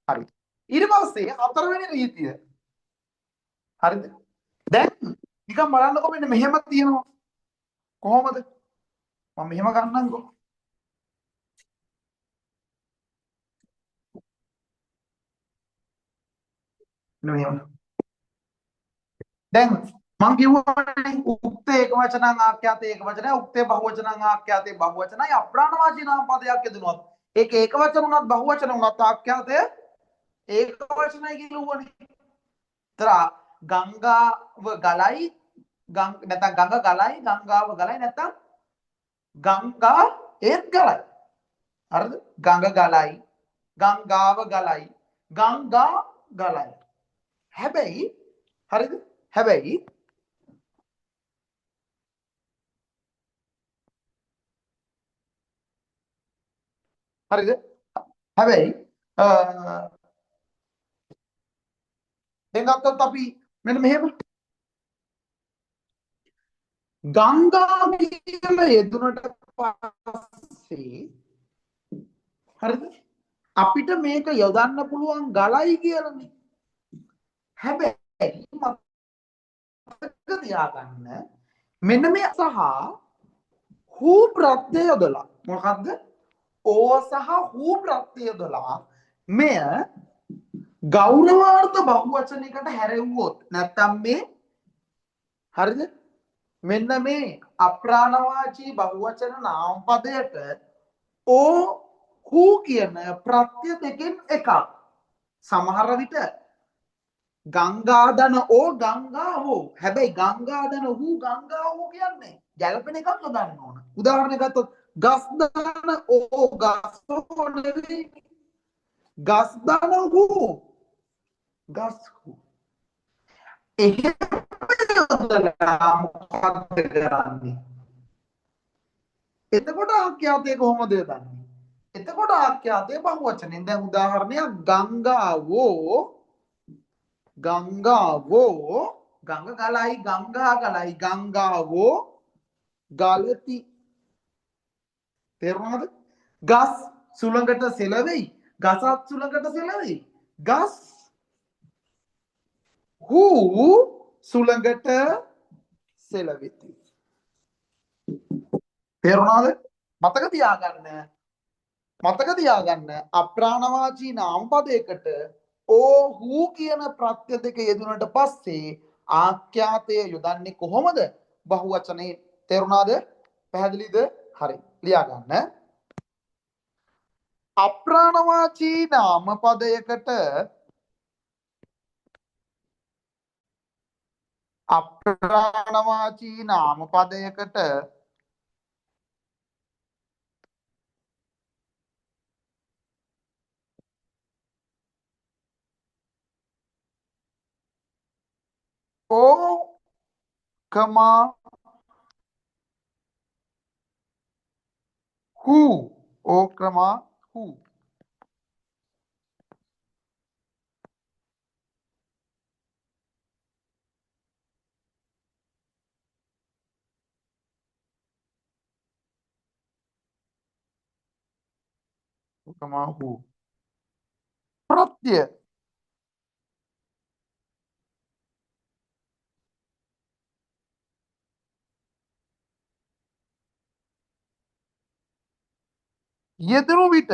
හරි. ඊට පස්සේ හතරවෙනි රීතිය. හරිද? දැන් නිකන් බලන්නකො මෙන්න මෙහෙම තියෙනවා. කොහොමද? මම මෙහෙම ගන්නම්කෝ. මෙන්න මෙහෙම. දැන් මම කිව්වානේ උක්තේ එක වචනං ආඛ්‍යාතේ එක වචනයි උක්තේ බහුවචනං ආඛ්‍යාතේ බහුවචනයි අප්‍රාණවාචී නාම පදයක් යෙදුනොත් ඒක ඒක වචන උනත් බහුවචන උනත් ආඛ්‍යාතය ඒක වචනයි කිව්වනේ. තර ගංගාව ගලයි නැත්නම් ගඟ ගලයි ගංගාව ගලයි නැත්නම් ගංගා ඒත් ගලයි. හරිද? ගඟ ගලයි ගංගාව ගලයි ගංගා ගලයි. හැබැයි හරිද? හැබැයි හරිද? හැබැයි දැන් ගත්තොත් අපි මෙන්න මෙහෙම ගංගා කියලා යෙදුනට පස්සේ හරිද? අපිට මේක යොදන්න පුළුවන් ගලයි කියලානේ. හැබැයි මතක තියාගන්න මෙන්න මේ සහ හූ ප්‍රත්‍යය යොදලා මොකද්ද? ඕ සහ හූ ප්‍රත්‍යය යොදලා මෙය ගෞරවාර්ථ බහුවචනයකට හැරෙව්වොත් නැත්තම් මේ හරිද? මෙන්න මේ අප්‍රාණවාචී බහුවචන නාම පදයට ඕ හූ කියන ප්‍රත්‍ය දෙකෙන් එකක්. සමහර විට ගංගාදන ඕ ගංගාවෝ. හැබැයි ගංගාදන හූ ගංගාවෝ කියන්නේ ගැළපෙන එකක් යොදන්න ඕන. උදාහරණයක් ගත්තොත් ගස්දන ඕ ගස්ෝ නෙවෙයි. ගස්දන හූ ගස් හූ. එහෙම යොදලා මොකක්ද කරන්නේ? එතකොට ආඛ්‍යාතය කොහොමද යොදන්නේ? එතකොට ආඛ්‍යාතය බහුවචනෙන්. දැන් උදාහරණයක් ගංගාවෝ ගඟ ගලයි ගංගා ගලයි ගංගාවෝ ගලති. තේරුණාද? ගස් සුළඟට සෙලවෙයි ගසත් සුළඟට සෙලවෙයි. ගස් හූ සුළඟට සෙලවෙති. තේරුණාද? මතක තියාගන්න. මතක තියාගන්න අප්‍රාණවාචී නාමපදයකට ඕහු කියන ප්‍රත්‍ය දෙක යෙදුනට පස්සේ ආඛ්‍යාතය යොදන්නේ කොහොමද? බහුවචනේ. තේරුණාද? පැහැදිලිද? හරි. ලියා ගන්න. අප්‍රාණවාචී නාමපදයකට අප්‍රාණවාචී නාමපදයකට ඕ කමා හු ඕක්‍රමා හු ඕක්‍රමා හු ප්‍රත්‍ය යෙදුණු විට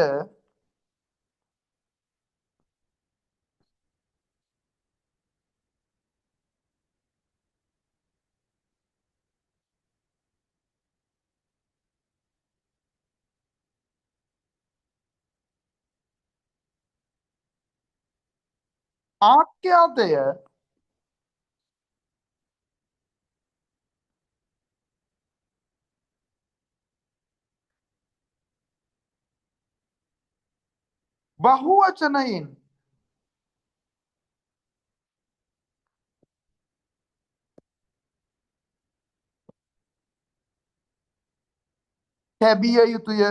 ආඛ්‍යාතය බහුවචනයෙන් තැබිය යුතුය.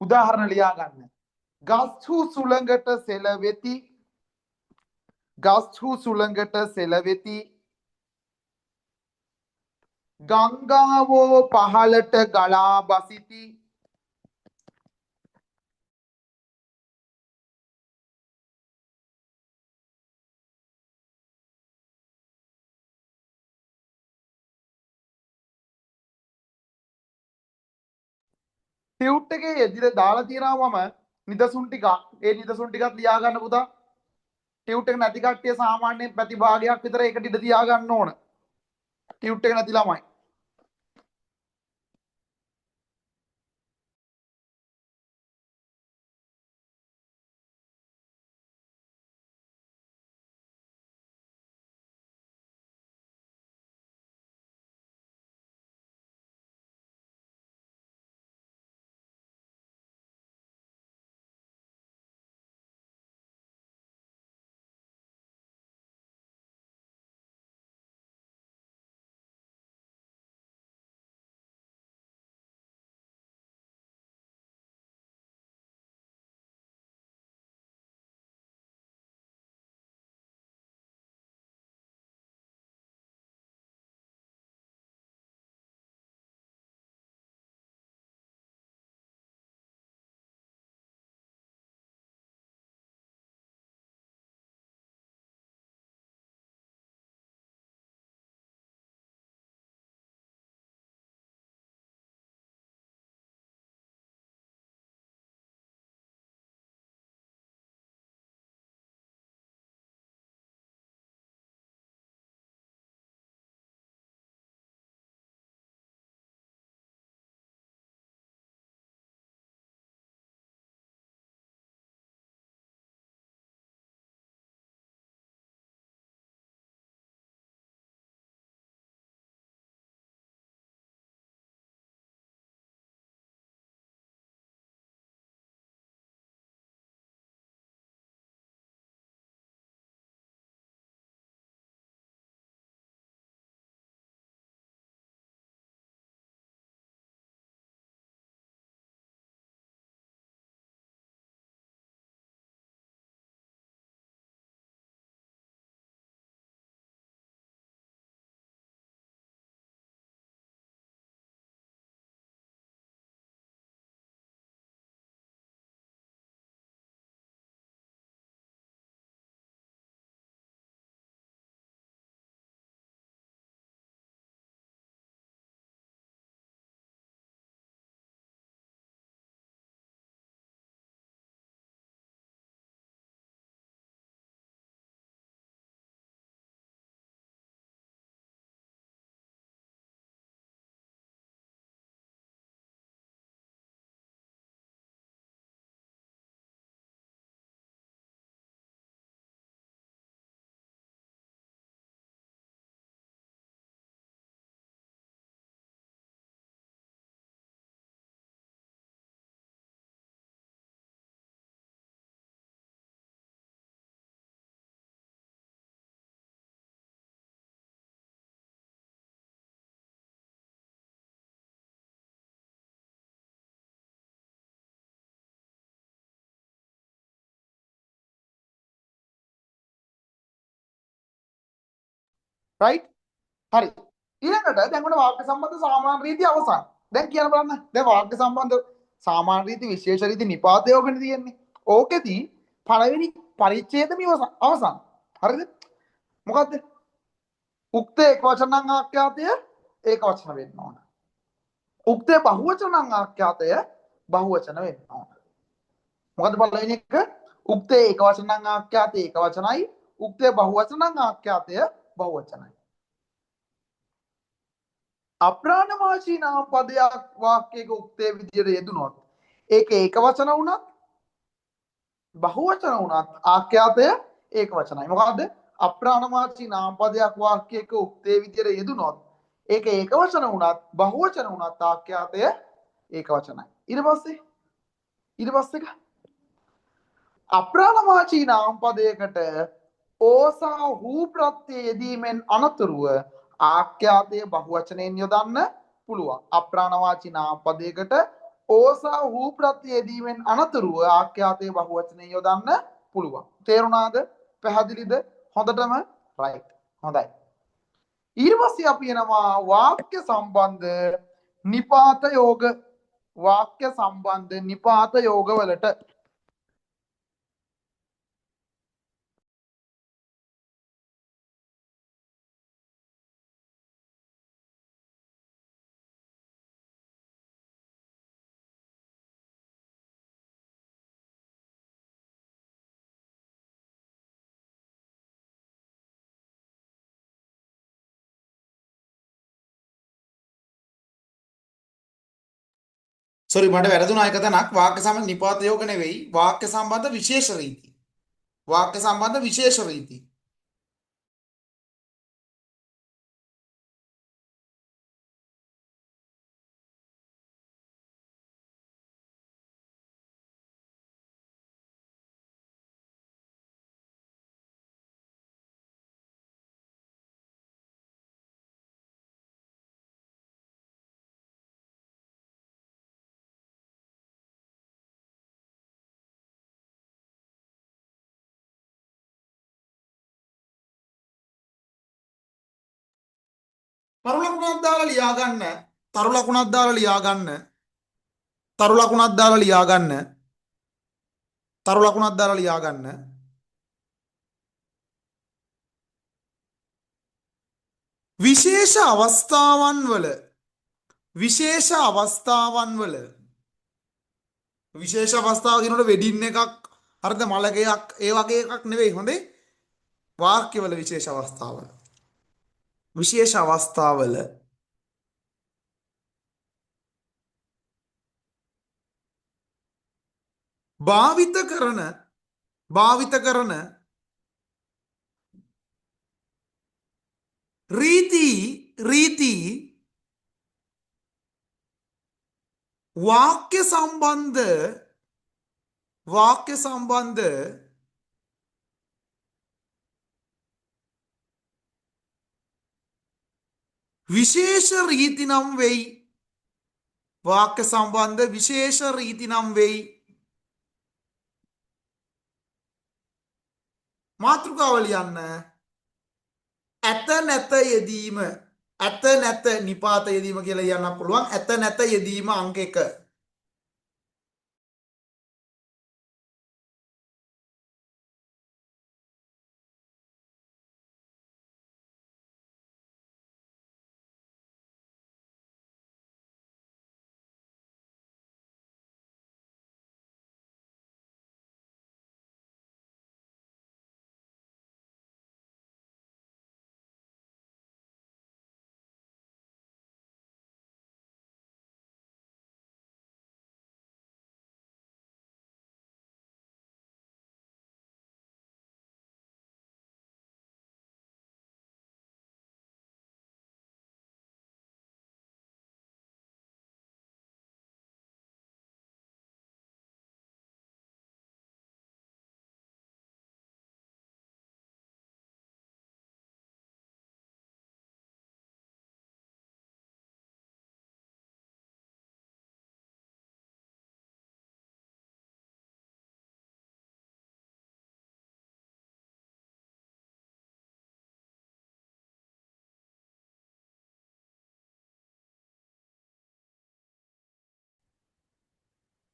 උදාහරණ ලියා ගන්න. ගස්හු සුළඟට සෙලවෙති. ගස්හු සුළඟට සෙලවෙති. ගංගාවෝ පහළට ගලා බසිති. ටියුට් එකේ එදිර දාලා තියෙනවා මම නිදසුන් ටික. ඒ නිදසුන් ටිකත් ලියා ගන්න පුතා. ටියුට් එක නැති කට්ටිය සාමාන්‍යයෙන් පැති භාගයක් විතර ඒකට ඉඳ තියා ගන්න ඕන. ටියුට් එක නැති ළමයි. right හරි ඊළඟට දැන් ඔන්න වාක්‍ය සම්බන්ධ සාමාන්‍ය රීති අවසන් දැන් කියන බලන්න දැන් වාක්‍ය සම්බන්ධ සාමාන්‍ය රීති විශේෂ රීති නිපාත යෝගනේ තියෙන්නේ ඕකෙදී පළවෙනි පරිච්ඡේදම අවසන් හරිද මොකද්ද උක්ත ඒකවචන නම් ආඛ්‍යාතය ඒකවචන වෙන්න ඕන උක්ත බහුවචන නම් ආඛ්‍යාතය බහුවචන වෙන්න ඕන මොකද්ද පළවෙනි එක උක්ත ඒකවචන නම් ආඛ්‍යාතය ඒකවචනයි උක්ත බහුවචන නම් ආඛ්‍යාතය බහුවචනයි අප්‍රාණවාචී නාම පදයක් වාක්‍යයක උක්තේ විදියට යෙදුනොත් ඒක ඒකවචන වුණත් බහුවචන වුණත් ආඛ්‍යාතය ඒකවචනයි මොකද්ද අප්‍රාණවාචී නාම පදයක් වාක්‍යයක උක්තේ විදියට යෙදුනොත් ඒක ඒකවචන වුණත් බහුවචන වුණත් ආඛ්‍යාතය ඒකවචනයි ඊට පස්සේ අප්‍රාණවාචී නාම පදයකට ඕ සහ හූ ප්‍රත්‍ය යෙදීමෙන් අනතුරුව ආඛ්‍යාතය බහුවචනයෙන් යොදන්න පුළුවන් අප්‍රාණවාචී නාම පදයකට ඕ සහ හූ ප්‍රත්‍ය යෙදීමෙන් අනතුරුව ආඛ්‍යාතය බහුවචනයෙන් යොදන්න පුළුවන් තේරුණාද පැහැදිලිද හොඳටම රයිට් හොඳයි ඊට පස්සේ අපි එනවා වාක්‍ය සම්බන්ධ නිපාත යෝග වාක්‍ය සම්බන්ධ නිපාත යෝග වලට සෝරි මට වැරදුනා එක තැනක් වාක්‍ය සම්බන්ධ නිපාත යෝග නෙවෙයි වාක්‍ය සම්බන්ධ විශේෂ රීති වාක්‍ය සම්බන්ධ විශේෂ රීති තරු ලකුණක් දාලා ලියා ගන්න තරු ලකුණක් දාලා ලියා ගන්න තරු ලකුණක් දාලා ලියා ගන්න තරු ලකුණක් දාලා ලියා ගන්න විශේෂ අවස්ථාවන් වල විශේෂ අවස්ථාවන් වල විශේෂ අවස්ථාව කියනකොට වෙඩින් එකක් හරිද මලකයක් ඒ වගේ එකක් නෙවෙයි හොඳේ වාක්‍යවල විශේෂ අවස්ථාවල භාවිත කරන රීති වාක්‍ය සම්බන්ධ විශේෂ රීති නම් වෙයි වාක්‍ය සම්බන්ධ විශේෂ රීති නම් වෙයි මාතෘකාව ලියන්න ඇත නැත යෙදීම ඇත නැත නිපාත යෙදීම කියලා ලියන්න පුළුවන් ඇත නැත යෙදීම අංක 1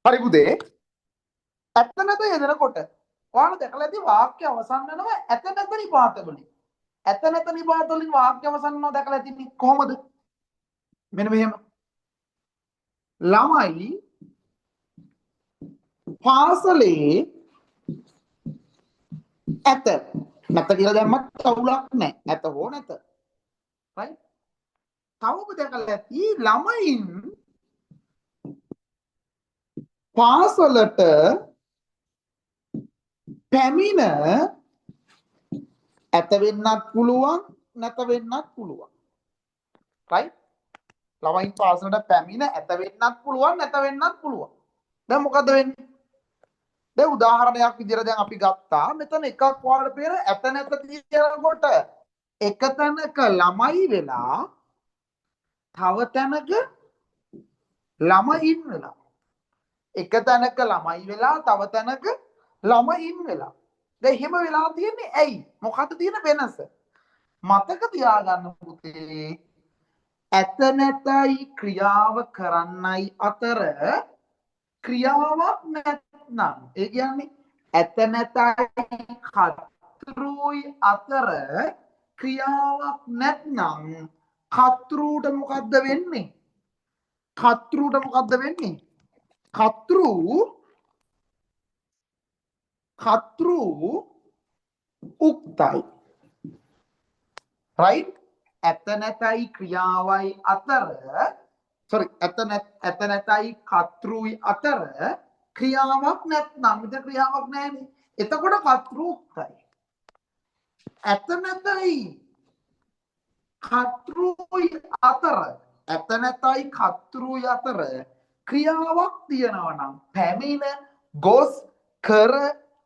හරි පුතේ. ඇත්ත නැත යෙදෙනකොට ඔයාලා දැකලා ඇති වාක්‍ය අවසන් වෙනවා ඇත නැත නිපාත වලින්. ඇත නැත නිපාත වලින් වාක්‍ය අවසන් වෙනවා දැකලා ඇතිනේ කොහොමද? මෙන්න මෙහෙම. ළමයි පාසලේ ඇත. නැත කියලා දැම්මත් අවුලක් නැහැ. ඇත හෝ නැත. right? තව ඔබ දැකලා ඇති ළමයින් පාසලට පැමිණ ඇත වෙන්නත් පුළුවන් නැත වෙන්නත් පුළුවන්. right? ළමයින් පාසලට පැමිණ ඇත වෙන්නත් පුළුවන් නැත වෙන්නත් පුළුවන්. දැන් මොකද වෙන්නේ? දැන් උදාහරණයක් විදිහට දැන් අපි ගත්තා මෙතන එකක් වාට පෙර ඇත නැත කියනකොට එක තැනක ළමයි වෙලා තව තැනක ළමයින් වෙලා එක තැනක ළමයි වෙලා තව තැනක ළමයින් වෙලා දැන් එහෙම වෙලා තියෙන්නේ ඇයි මොකද්ද තියෙන වෙනස මතක තියාගන්න පුතේ ඇත නැතයි ක්‍රියාව කරන්නයි අතර ක්‍රියාවක් නැත්නම් ඒ කියන්නේ ඇත නැතයි කතරුයි අතර ක්‍රියාවක් නැත්නම් කතරුට මොකද්ද වෙන්නේ කතරුට මොකද්ද වෙන්නේ කතරු උක්තයි right ඇත නැතයි ක්‍රියාවයි අතර sorry ඇත නැතයි කතරුයි අතර ක්‍රියාවක් නැත්නම් මෙතන ක්‍රියාවක් නැහැනේ එතකොට කතරු උක්තයි ඇත නැතයි කතරුයි අතර ඇත නැතයි කතරුයි අතර ක්‍රියාවක් තියෙනවා නම් පැමිණ ගොස් කර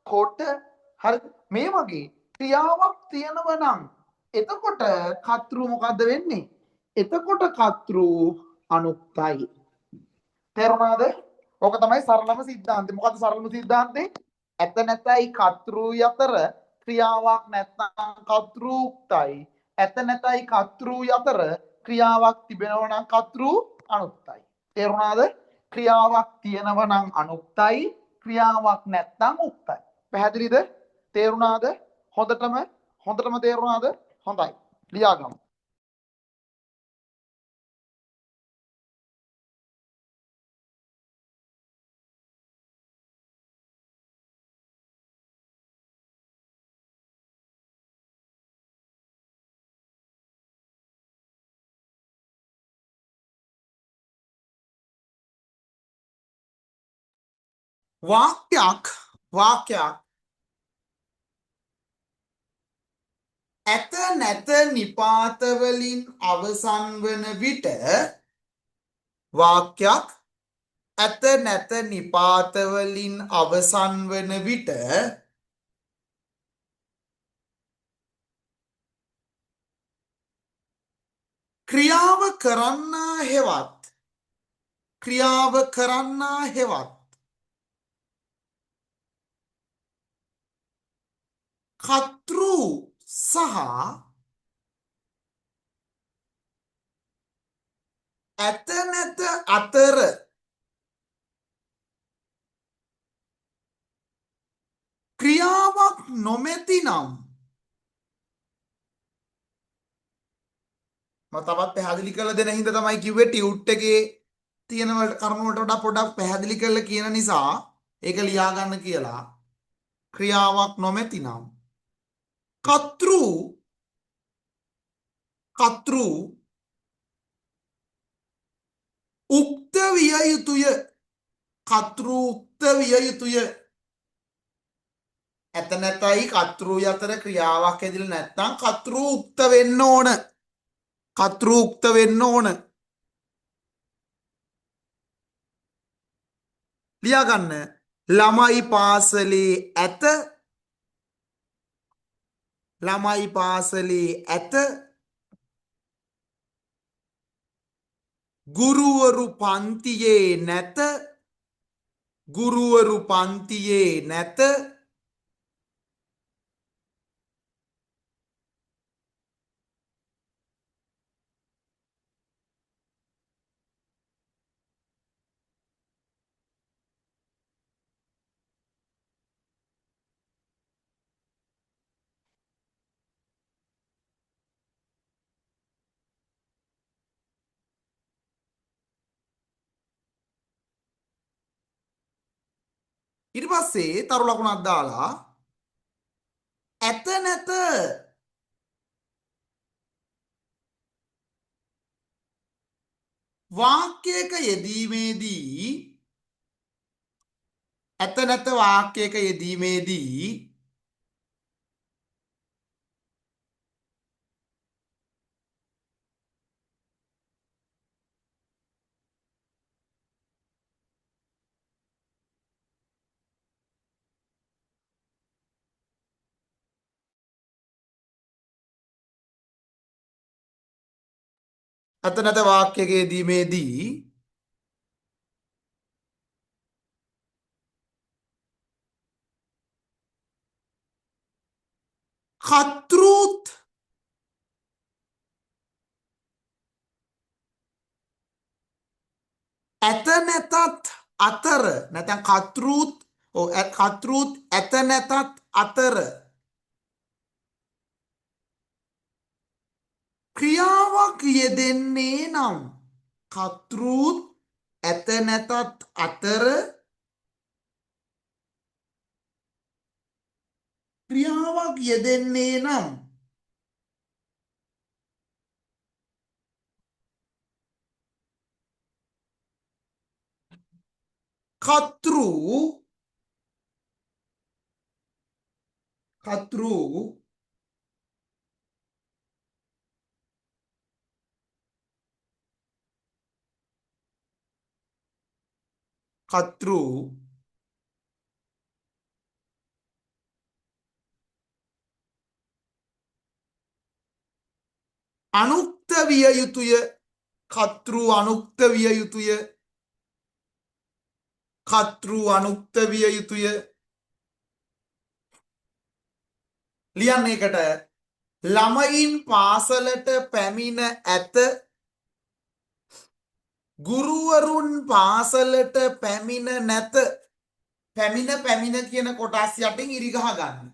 කොට හරි මේ වගේ ක්‍රියාවක් තියෙනවා නම් එතකොට කතරු මොකද්ද වෙන්නේ එතකොට කතරු අනුක්තයි තේරුණාද ඕක තමයි සරලම සිද්ධාන්තය මොකද්ද සරලම සිද්ධාන්තය ඇත නැතයි කතරුයි අතර ක්‍රියාවක් නැත්නම් කතරු උක්තයි ඇත නැතයි කතරුයි අතර ක්‍රියාවක් තිබෙනවා නම් කතරු අනුක්තයි තේරුණාද ක්‍රියාවක් තියෙනවා නම් අනුක්තයි ක්‍රියාවක් නැත්නම් උක්තයි පැහැදිලිද තේරුණාද හොඳටම තේරුණාද හොඳයි ලියාගමු වාක්‍යයක් ඇත නැත නිපාත වලින් අවසන් වන විට වාක්‍යයක් ඇත නැත නිපාත වලින් අවසන් වන විට ක්‍රියාව කරන්නා හෙවත් කතෘ සහ ඇත නැත අතර ක්‍රියාවක් නොමැති නම් මම තවත් පැහැදිලි කරලා දෙන හින්දා තමයි කිව්වේ ටියුට් එකේ තියෙන කරුණු වලට වඩා පොඩ්ඩක් පැහැදිලි කරලා කියන නිසා ඒක ලියා ගන්න කියලා ක්‍රියාවක් නොමැති නම් කතෘ උක්ත විය යුතුය කතෘ උක්ත විය යුතුය ඇත නැතයි කතෘ අතර ක්‍රියාවක් ඇදිලා නැත්නම් කතෘ උක්ත වෙන්න ඕන කතෘ උක්ත වෙන්න ඕන ලියා ගන්න ළමයි පාසලේ ඇත ගුරුවරු පන්තියේ නැත ඊට පස්සේ තරු ලකුණක් දාලා ඇත නැත වාක්‍යයක යෙදීමේදී ඇත නැත වාක්‍යයක යෙදීමේදී ඇත නැත වාක්‍යයක යෙදීමේදී කතෘත් ඇත නැතත් අතර නැත්නම් කතෘත් කතෘත් ඇත නැතත් අතර ක්‍රියාවක් යෙදෙන්නේ නම් කතෘත් ඇත නැතත් අතර ක්‍රියාවක් යෙදෙන්නේ නම් කතෘ අනුක්ත විය යුතුය කතෘ අනුක්ත විය යුතුය කතෘ අනුක්ත විය යුතුය ලියන්න එකට ළමයින් පාසලට පැමිණ ඇත ගුරුවරුන් පාසලට පැමිණ නැත පැමිණ කියන කොටස් යටින් ඉරි ගහ ගන්න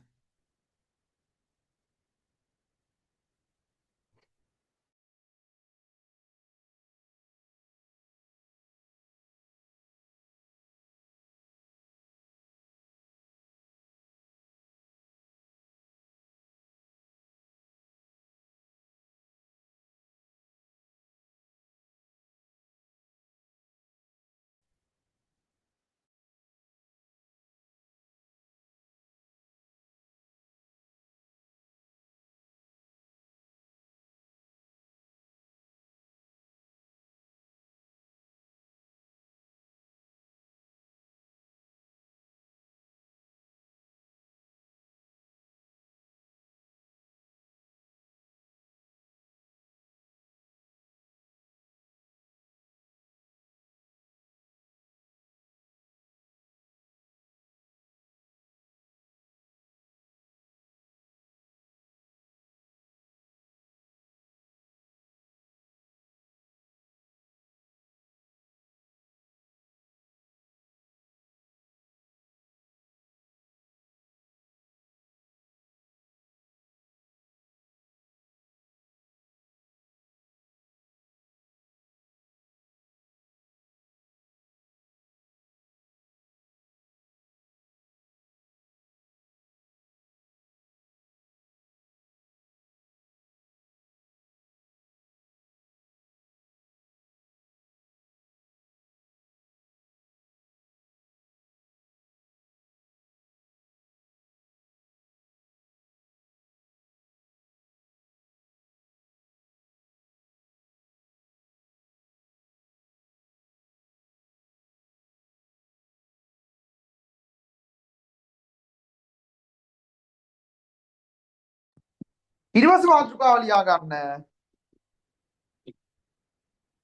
ඊට පස්සේ මාතෘකාව ලියා ගන්න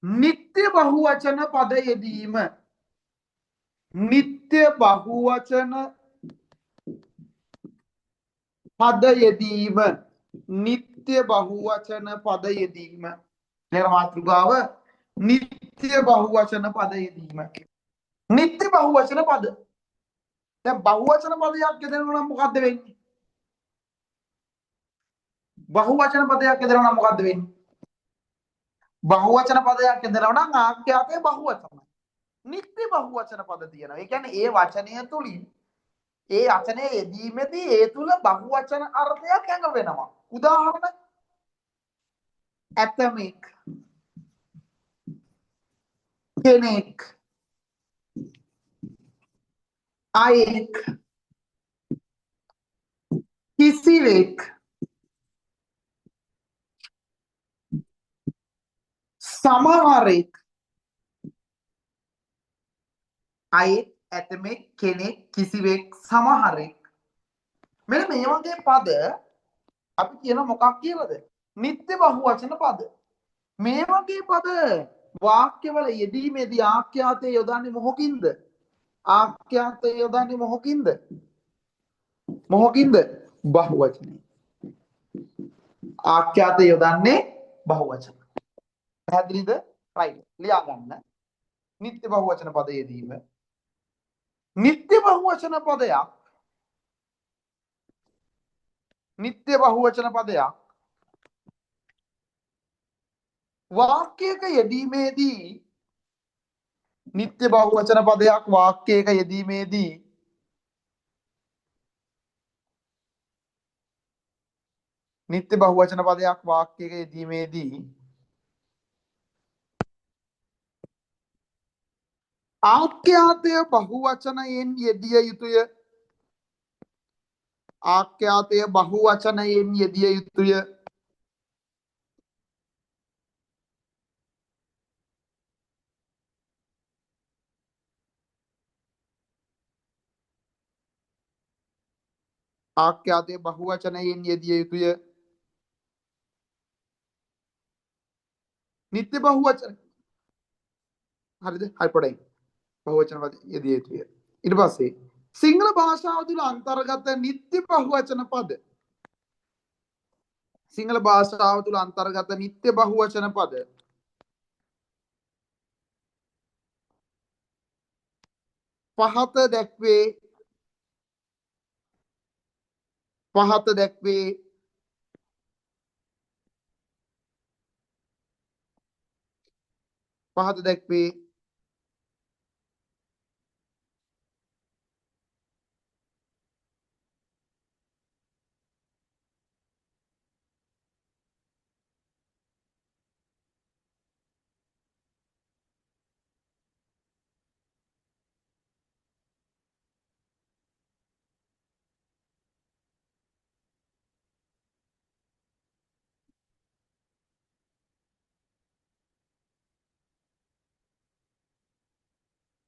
නිත්‍ය බහුවචන පද යෙදීම නිත්‍ය බහුවචන පද යෙදීම නිත්‍ය බහුවචන පද යෙදීම ඊළඟ මාතෘකාව නිත්‍ය බහුවචන පද යෙදීම නිත්‍ය බහුවචන පද දැන් බහුවචන පදයක් යෙදෙනවා නම් මොකද්ද වෙන්නේ බහුවචන පදයක් යෙදෙනවා නම් මොකද්ද වෙන්නේ බහුවචන පදයක් යෙදෙනවා නම් ආඛ්‍යාතයේ බහුවචනයි නිත්‍ය බහුවචන පද තියෙනවා ඒ කියන්නේ ඒ වචනය තුලින් ඒ වචනේ යෙදීමේදී ඒ තුල බහුවචන අර්ථයක් හැඟ වෙනවා. උදාහරණ ඇතමෙක්, කෙනෙක්, අයෙක්, කිසිවෙක්, සමහරෙක්, අයෙක්, ඇතමෙක්, කෙනෙක්, කිසිවෙක්, සමහරෙක්. මෙන්න මේ වගේ පද අපි කියන මොකක් කියලාද? නිත්‍ය බහුවචන පද. මේ වගේ පද වාක්‍යවල යෙදීමේදී ආඛ්‍යාතය යොදන්නේ මොහොකින්ද? ආඛ්‍යාතය යොදන්නේ මොහොකින්ද? මොහොකින්ද? බහුවචනේ. ආඛ්‍යාතය යොදන්නේ බහුවචන. පැහැදිලිද? රයිට්. ලියා ගන්න. නිත්‍ය බහුවචන පද යෙදීම. නිත්‍ය බහුවචන පදයක් නිත්‍ය බහුවචන පදයක් වාක්‍යයක යෙදීමේදී නිත්‍ය බහුවචන පදයක් වාක්‍යයක යෙදීමේදී නිත්‍ය බහුවචන පදයක් වාක්‍යයක යෙදීමේදී ආඛ්‍යාතය බහුවචනයෙන් යෙදිය යුතුය. ආඛ්‍යාතය බහුවචනයෙන් යෙදිය යුතුය. ආඛ්‍යාතය බහුවචනයෙන් යෙදිය යුතුය. නිත්‍ය බහුවචන හරිද? හරි පොඩයි. බහුවචන පද යෙදිය යුතුය. ඊට පස්සේ සිංහල භාෂාව තුළ අන්තර්ගත නිත්‍ය බහුවචන පද සිංහල භාෂාව තුළ අන්තර්ගත නිත්‍ය බහුවචන පද පහත දැක්වේ පහත දැක්වේ පහත දැක්වේ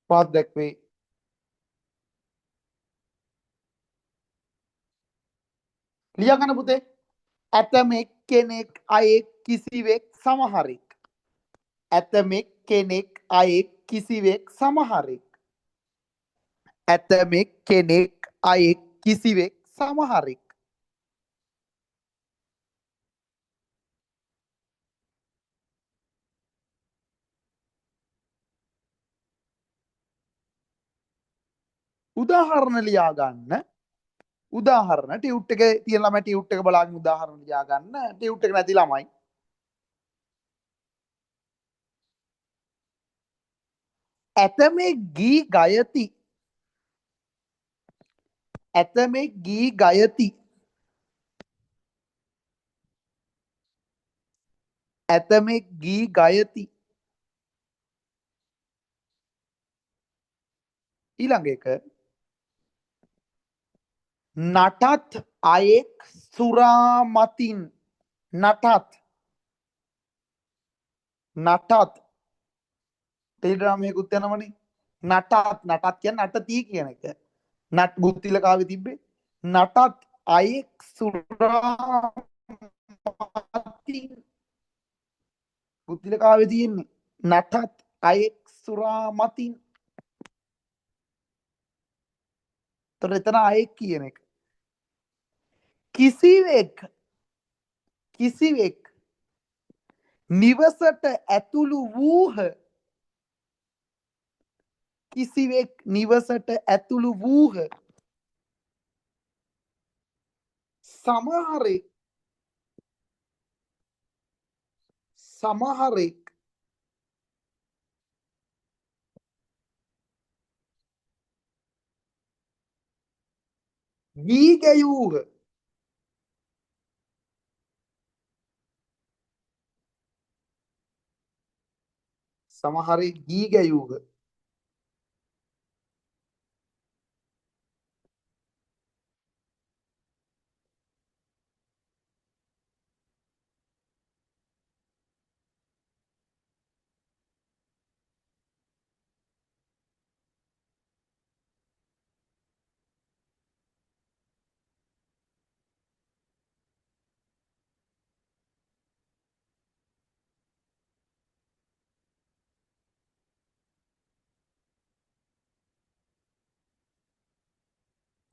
පහත දැක්වේ ලියා ගන්න පුතේ. ඇතමෙක්, කෙනෙක්, අයෙක්, කිසිවෙක්, සමහරෙක්. ඇතමෙක්, කෙනෙක්, අයෙක්, කිසිවෙක්, සමහරෙක්. ඇතමෙක්, කෙනෙක්, අයෙක්, කිසිවෙක්, සමහරෙක්. උදාහරණ ලියා ගන්න. උදාහරණ ටියුට් එකේ තියෙන ළමයි ටියුට් එක බලාගෙන උදාහරණ ලියා ගන්න. ටියුට් එක නැති ළමයි ඇතමෙක් ගී ගයති. ඇතමෙක් ගී ගයති. ඇතමෙක් ගී ගයති. ඊළඟ එක නටත් අයෙක් සුරාමතින්. නටත් ටෙලිග්‍රාමයකුත් යනවනේ. නටත් කියන්නේ නටති කියන එක. නට් බුද්ධිලකාවේ තිබ්බේ. නටත් අයෙක් සුරාමතින් බුද්ධිලකාවේ තියෙන්නේ. නටත් අයෙක් සුරාමතින්. තොර එතන අයෙක් කියන එක. කිසිවෙක් නිවසට ඇතුළු වූහ. කිසිවෙක් නිවසට ඇතුළු වූහ. සමහරෙක් ගී ගැයූහ. සමහරේ ගී ගැයූහ.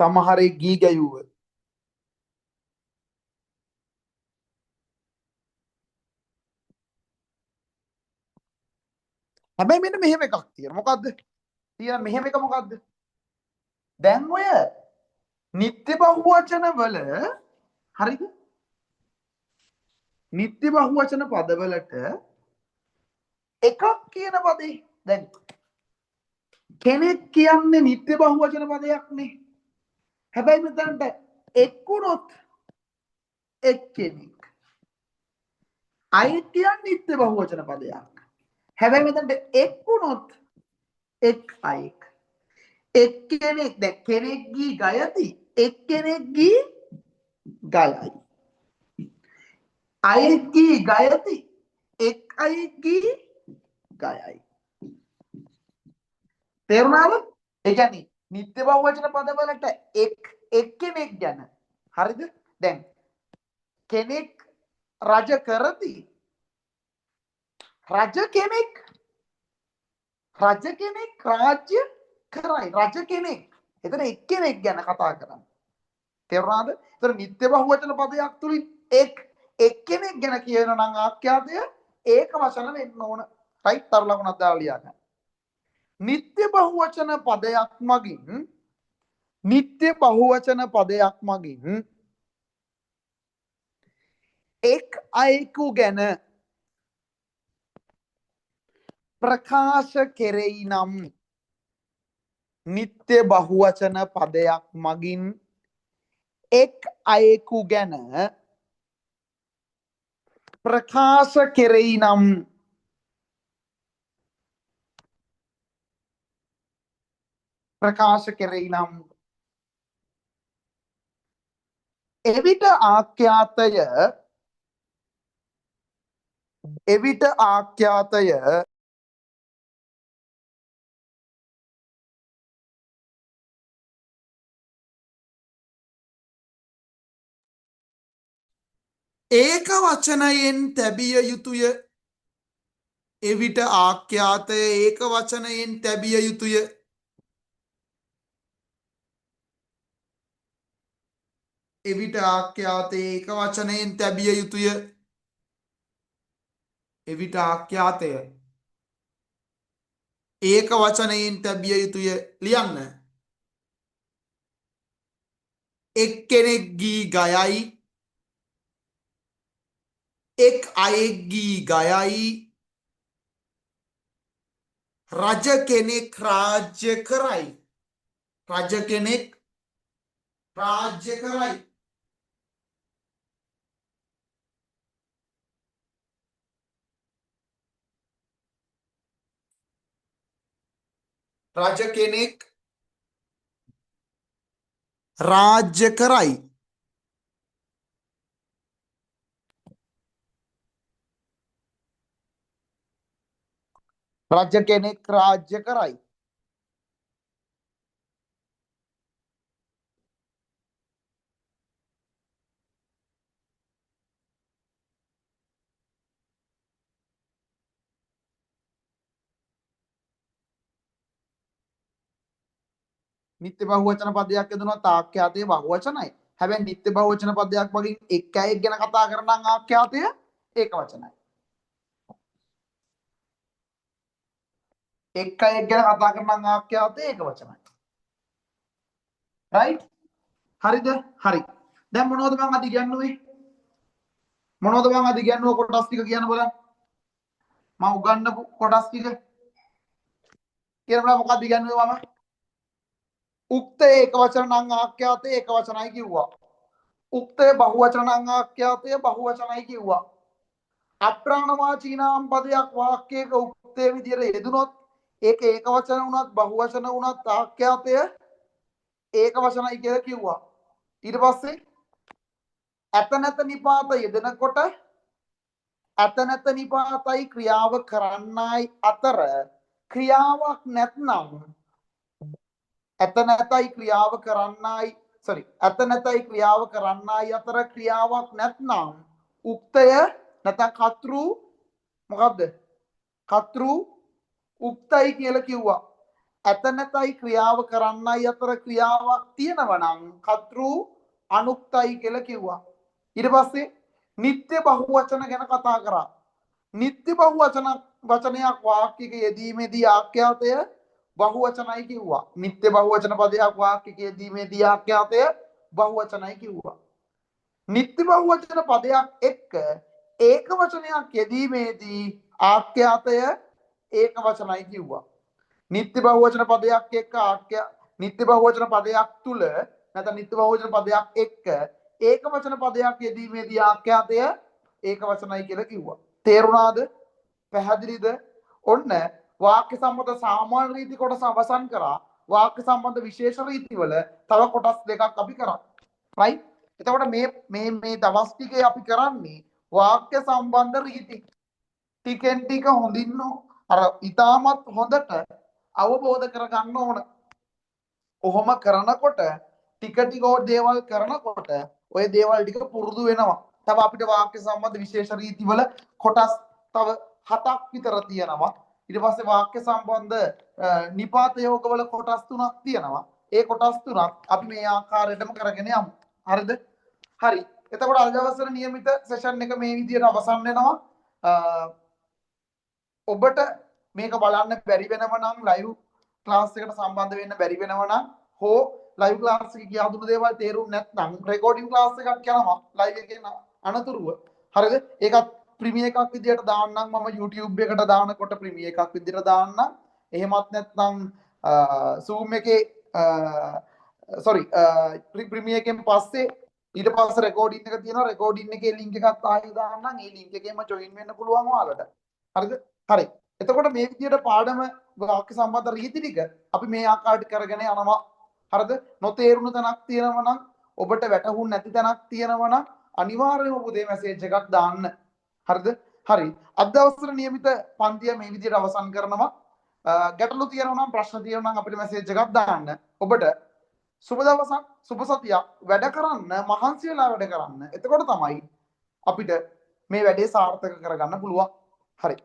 සමහරේ ගී ගැයූහ. හැබැයි මෙන්න මෙහෙම එකක් තියෙනවා. මොකද්ද? තියෙන මෙහෙම එක මොකද්ද? දැන් ඔය නිත්‍ය බහුවචන වල හරිද? නිත්‍ය බහුවචන පදවලට එකක් කියන පදේ දැන් කෙනෙක් කියන්නේ නිත්‍ය බහුවචන පදයක්නේ. හැබැයි මෙතනට එක්කුණොත් එක්කෙනෙක්. අයෙක් කියන්නේ නිත්‍ය බහුවචන පදයක්. හැබැයි මෙතනට එක්කුණොත් එක් අයෙක්. එක්කෙනෙක් දැන් කෙනෙක් ගී ගයති එක්කෙනෙක් ගී ගයයි. අයෙක් ගී ගයති එක් අයෙක් ගී ගයයි. තේරුණාද? ඒ කියන්නේ නිත්‍ය බහුවචන පදවලට එක්කෙනෙක් ගැන හරිද? දැන් කෙනෙක් රජ කරති රජ කෙනෙක් රාජ්‍ය කරයි රජ කෙනෙක්. එතන එක්කෙනෙක් ගැන කතා කරන්නේ. තේරුණාද? ඒතර නිත්‍ය බහුවචන පදයක් තුලින් එක්කෙනෙක් ගැන කියන නම් ආඛ්‍යාතය ඒක වචන වෙන්න ඕන. රයිට්? තර ලකුණක් දාලා ලියා ගන්න. නිත්‍ය බහුවචන පදයක් මගින් එක් අයෙකු ගැන ප්‍රකාශ කෙරෙයි නම් නිත්‍ය බහුවචන පදයක් මගින් එක් අයෙකු ගැන ප්‍රකාශ කෙරෙයි නම් එවිට ආඛ්‍යාතය ඒක වචනයෙන් තැබිය යුතුය. එවිට ආඛ්‍යාතය ඒක වචනයෙන් තැබිය යුතුය. එවිට ආඛ්‍යාතය ඒක වචනයෙන් තැබිය යුතුය. එවිට ආඛ්‍යාතය ඒක වචනයෙන් තැබිය යුතුය. ලියන්න. එක්කෙනෙක් ගී ගයයි එක් අයෙක් ගී ගයයි රජ කෙනෙක් රාජ්‍ය කරයි. රජ කෙනෙක් රාජ්‍ය කරයි. රජ කෙනෙක් රාජ්‍ය කරයි. රජ කෙනෙක් රාජ්‍ය කරයි. නිත්‍ය බහුවචන පදයක් යොදනවා ආඛ්‍යාතයේ බහුවචනයි. හැබැයි නිත්‍ය බහුවචන පදයක් වගේ එක් අයෙක් ගැන කතා කරන නම් ආඛ්‍යාතය ඒක වචනයි. එක් අයෙක් ගැන කතා කරන නම් ආඛ්‍යාතය ඒක වචනයි. රයිට්? හරිද? හරි. දැන් මොනවද මම අද ඉගෙනුවේ? කොටස් ටික කියන්න බලන්න. මම උගන්වපු කොටස් ටික. කියලා මොකක්ද ඉගෙනුවේ මම? උක්තේ ඒක වචන නම් ආඛ්‍යාතේ ඒක වචනයි කිව්වා. උක්තේ බහුවචන නම් ආඛ්‍යාතේ බහුවචනයි කිව්වා. අප්‍රාණවාචී නාම පදයක් වාක්‍යයක උක්තේ විදියට යෙදුනොත් ඒක ඒක වචන වුණත් බහුවචන වුණත් ආඛ්‍යාතය ඒක වචනයි කියලා කිව්වා. ඊට පස්සේ ඇත නැත නිපාත යෙදෙනකොට ඇත නැත නිපාතයි ක්‍රියාව කරන්නයි අතර ක්‍රියාවක් නැත්නම් ඇත නැතයි ක්‍රියාව කරන්නයි ඇත නැතයි ක්‍රියාව කරන්නයි අතර ක්‍රියාවක් නැත්නම් උක්තය නැත්නම් කතෘ මොකද්ද? කතෘ උක්තයි කියලා කිව්වා. ඇත නැතයි ක්‍රියාව කරන්නයි අතර ක්‍රියාවක් තියෙනවා නම් කතෘ අනුක්තයි කියලා කිව්වා. ඊට පස්සේ නිත්‍ය බහුවචන ගැන කතා කරා. නිත්‍ය වචනයක් වාක්‍යයක යෙදීමේදී ආඛ්‍යාතය බහුවචනයි කිව්වා. නිත්‍ය බහුවචන පදයක් වාක්‍යයක යෙදීමේදී ආඛ්‍යාතය බහුවචනයි කිව්වා. නිත්‍ය බහුවචන පදයක් එක්ක ඒක වචනයක් යෙදීමේදී ආඛ්‍යාතය ඒක වචනයි කිව්වා. නිත්‍ය බහුවචන පදයක් එක්ක නිත්‍ය බහුවචන පදයක් තුල නැත්නම් නිත්‍ය බහුවචන පදයක් එක්ක ඒක වචන පදයක් යෙදීමේදී ආඛ්‍යාතය ඒක වචනයි කියලා කිව්වා. තේරුණාද? පැහැදිලිද? ඔන්න වාක්‍ය සම්බන්ධ සාමාන්‍ය රීති කොටස අවසන් කරා. වාක්‍ය සම්බන්ධ විශේෂ රීති වල තව කොටස් දෙකක් අපි කරා. right? එතකොට මේ දවස් ටිකේ අපි කරන්නේ වාක්‍ය සම්බන්ධ රීති. ටිකෙන් ටික හොඳින් අර ඊටමත් හොඳට අවබෝධ කරගන්න ඕන. ඔහොම කරනකොට ටික ටික දේවල් කරනකොට ඔය දේවල් ටික පුරුදු වෙනවා. තව අපිට වාක්‍ය සම්බන්ධ විශේෂ රීති වල කොටස් තව 7ක් විතර තියෙනවා. ඊට පස්සේ වාක්‍ය සම්බන්ධ නිපාත යෝග වල කොටස් 3ක් තියෙනවා. ඒ කොටස් 3ක් අපි මේ ආකාරයටම කරගෙන යමු. හරිද? හරි. එතකොට අද දවසේ નિયમિત සෙෂන් එක මේ විදිහට අවසන් වෙනවා. ඔබට මේක බලන්න බැරි වෙනව නම් ලයිව් ක්ලාස් එකට සම්බන්ධ වෙන්න බැරි වෙනව නම් හෝ ලයිව් ක්ලාස් එකේ කියා දුන්න දේවල් තේරුම් නැත්නම් රෙකෝඩින් ක්ලාස් එකක් යනවා ලයිව් එකේ අනතුරුව. හරිද? ඒකත් ප්‍රීමියර් එකක් විදියට දාන්නම් මම YouTube එකට දානකොට ප්‍රීමියර් එකක් විදියට දාන්නම්. එහෙමත් නැත්නම් Zoom එකේ ප්‍රීමියර් එකෙන් පස්සේ ඊට පස්සේ රෙකෝඩින් එක තියෙනවා. රෙකෝඩින් එකේ ලින්ක් එකක් ආයෙ දාන්නම්. ඒ ලින්ක් එකේම ජොයින් වෙන්න පුළුවන් ඔයාලට. හරිද? හරි. එතකොට මේ විදියට පාඩම වාක්‍ය සම්බන්ධ රීති ටික අපි මේ ආකාරයට කරගෙන යනවා. හරිද? නොතේරුණු තැනක් තියෙනවා නම් ඔබට වැටහුන්නේ නැති තැනක් තියෙනවා නම් අනිවාර්යයෙන්ම පුතේ මැසේජ් එකක් දාන්න. හරිද? හරි. අද දවසේ નિયમિત පන්තිය මේ විදියට අවසන් කරනවා. ගැටලු තියෙනවා නම් ප්‍රශ්න තියෙනවා නම් අපිට මැසේජ් එකක් දාන්න. ඔබට සුබ දවසක් සුබ සතියක් වැඩ කරන්න මහන්සි වෙලා වැඩ කරන්න. එතකොට තමයි අපිට මේ වැඩේ සාර්ථක කරගන්න පුළුවන්. හරි.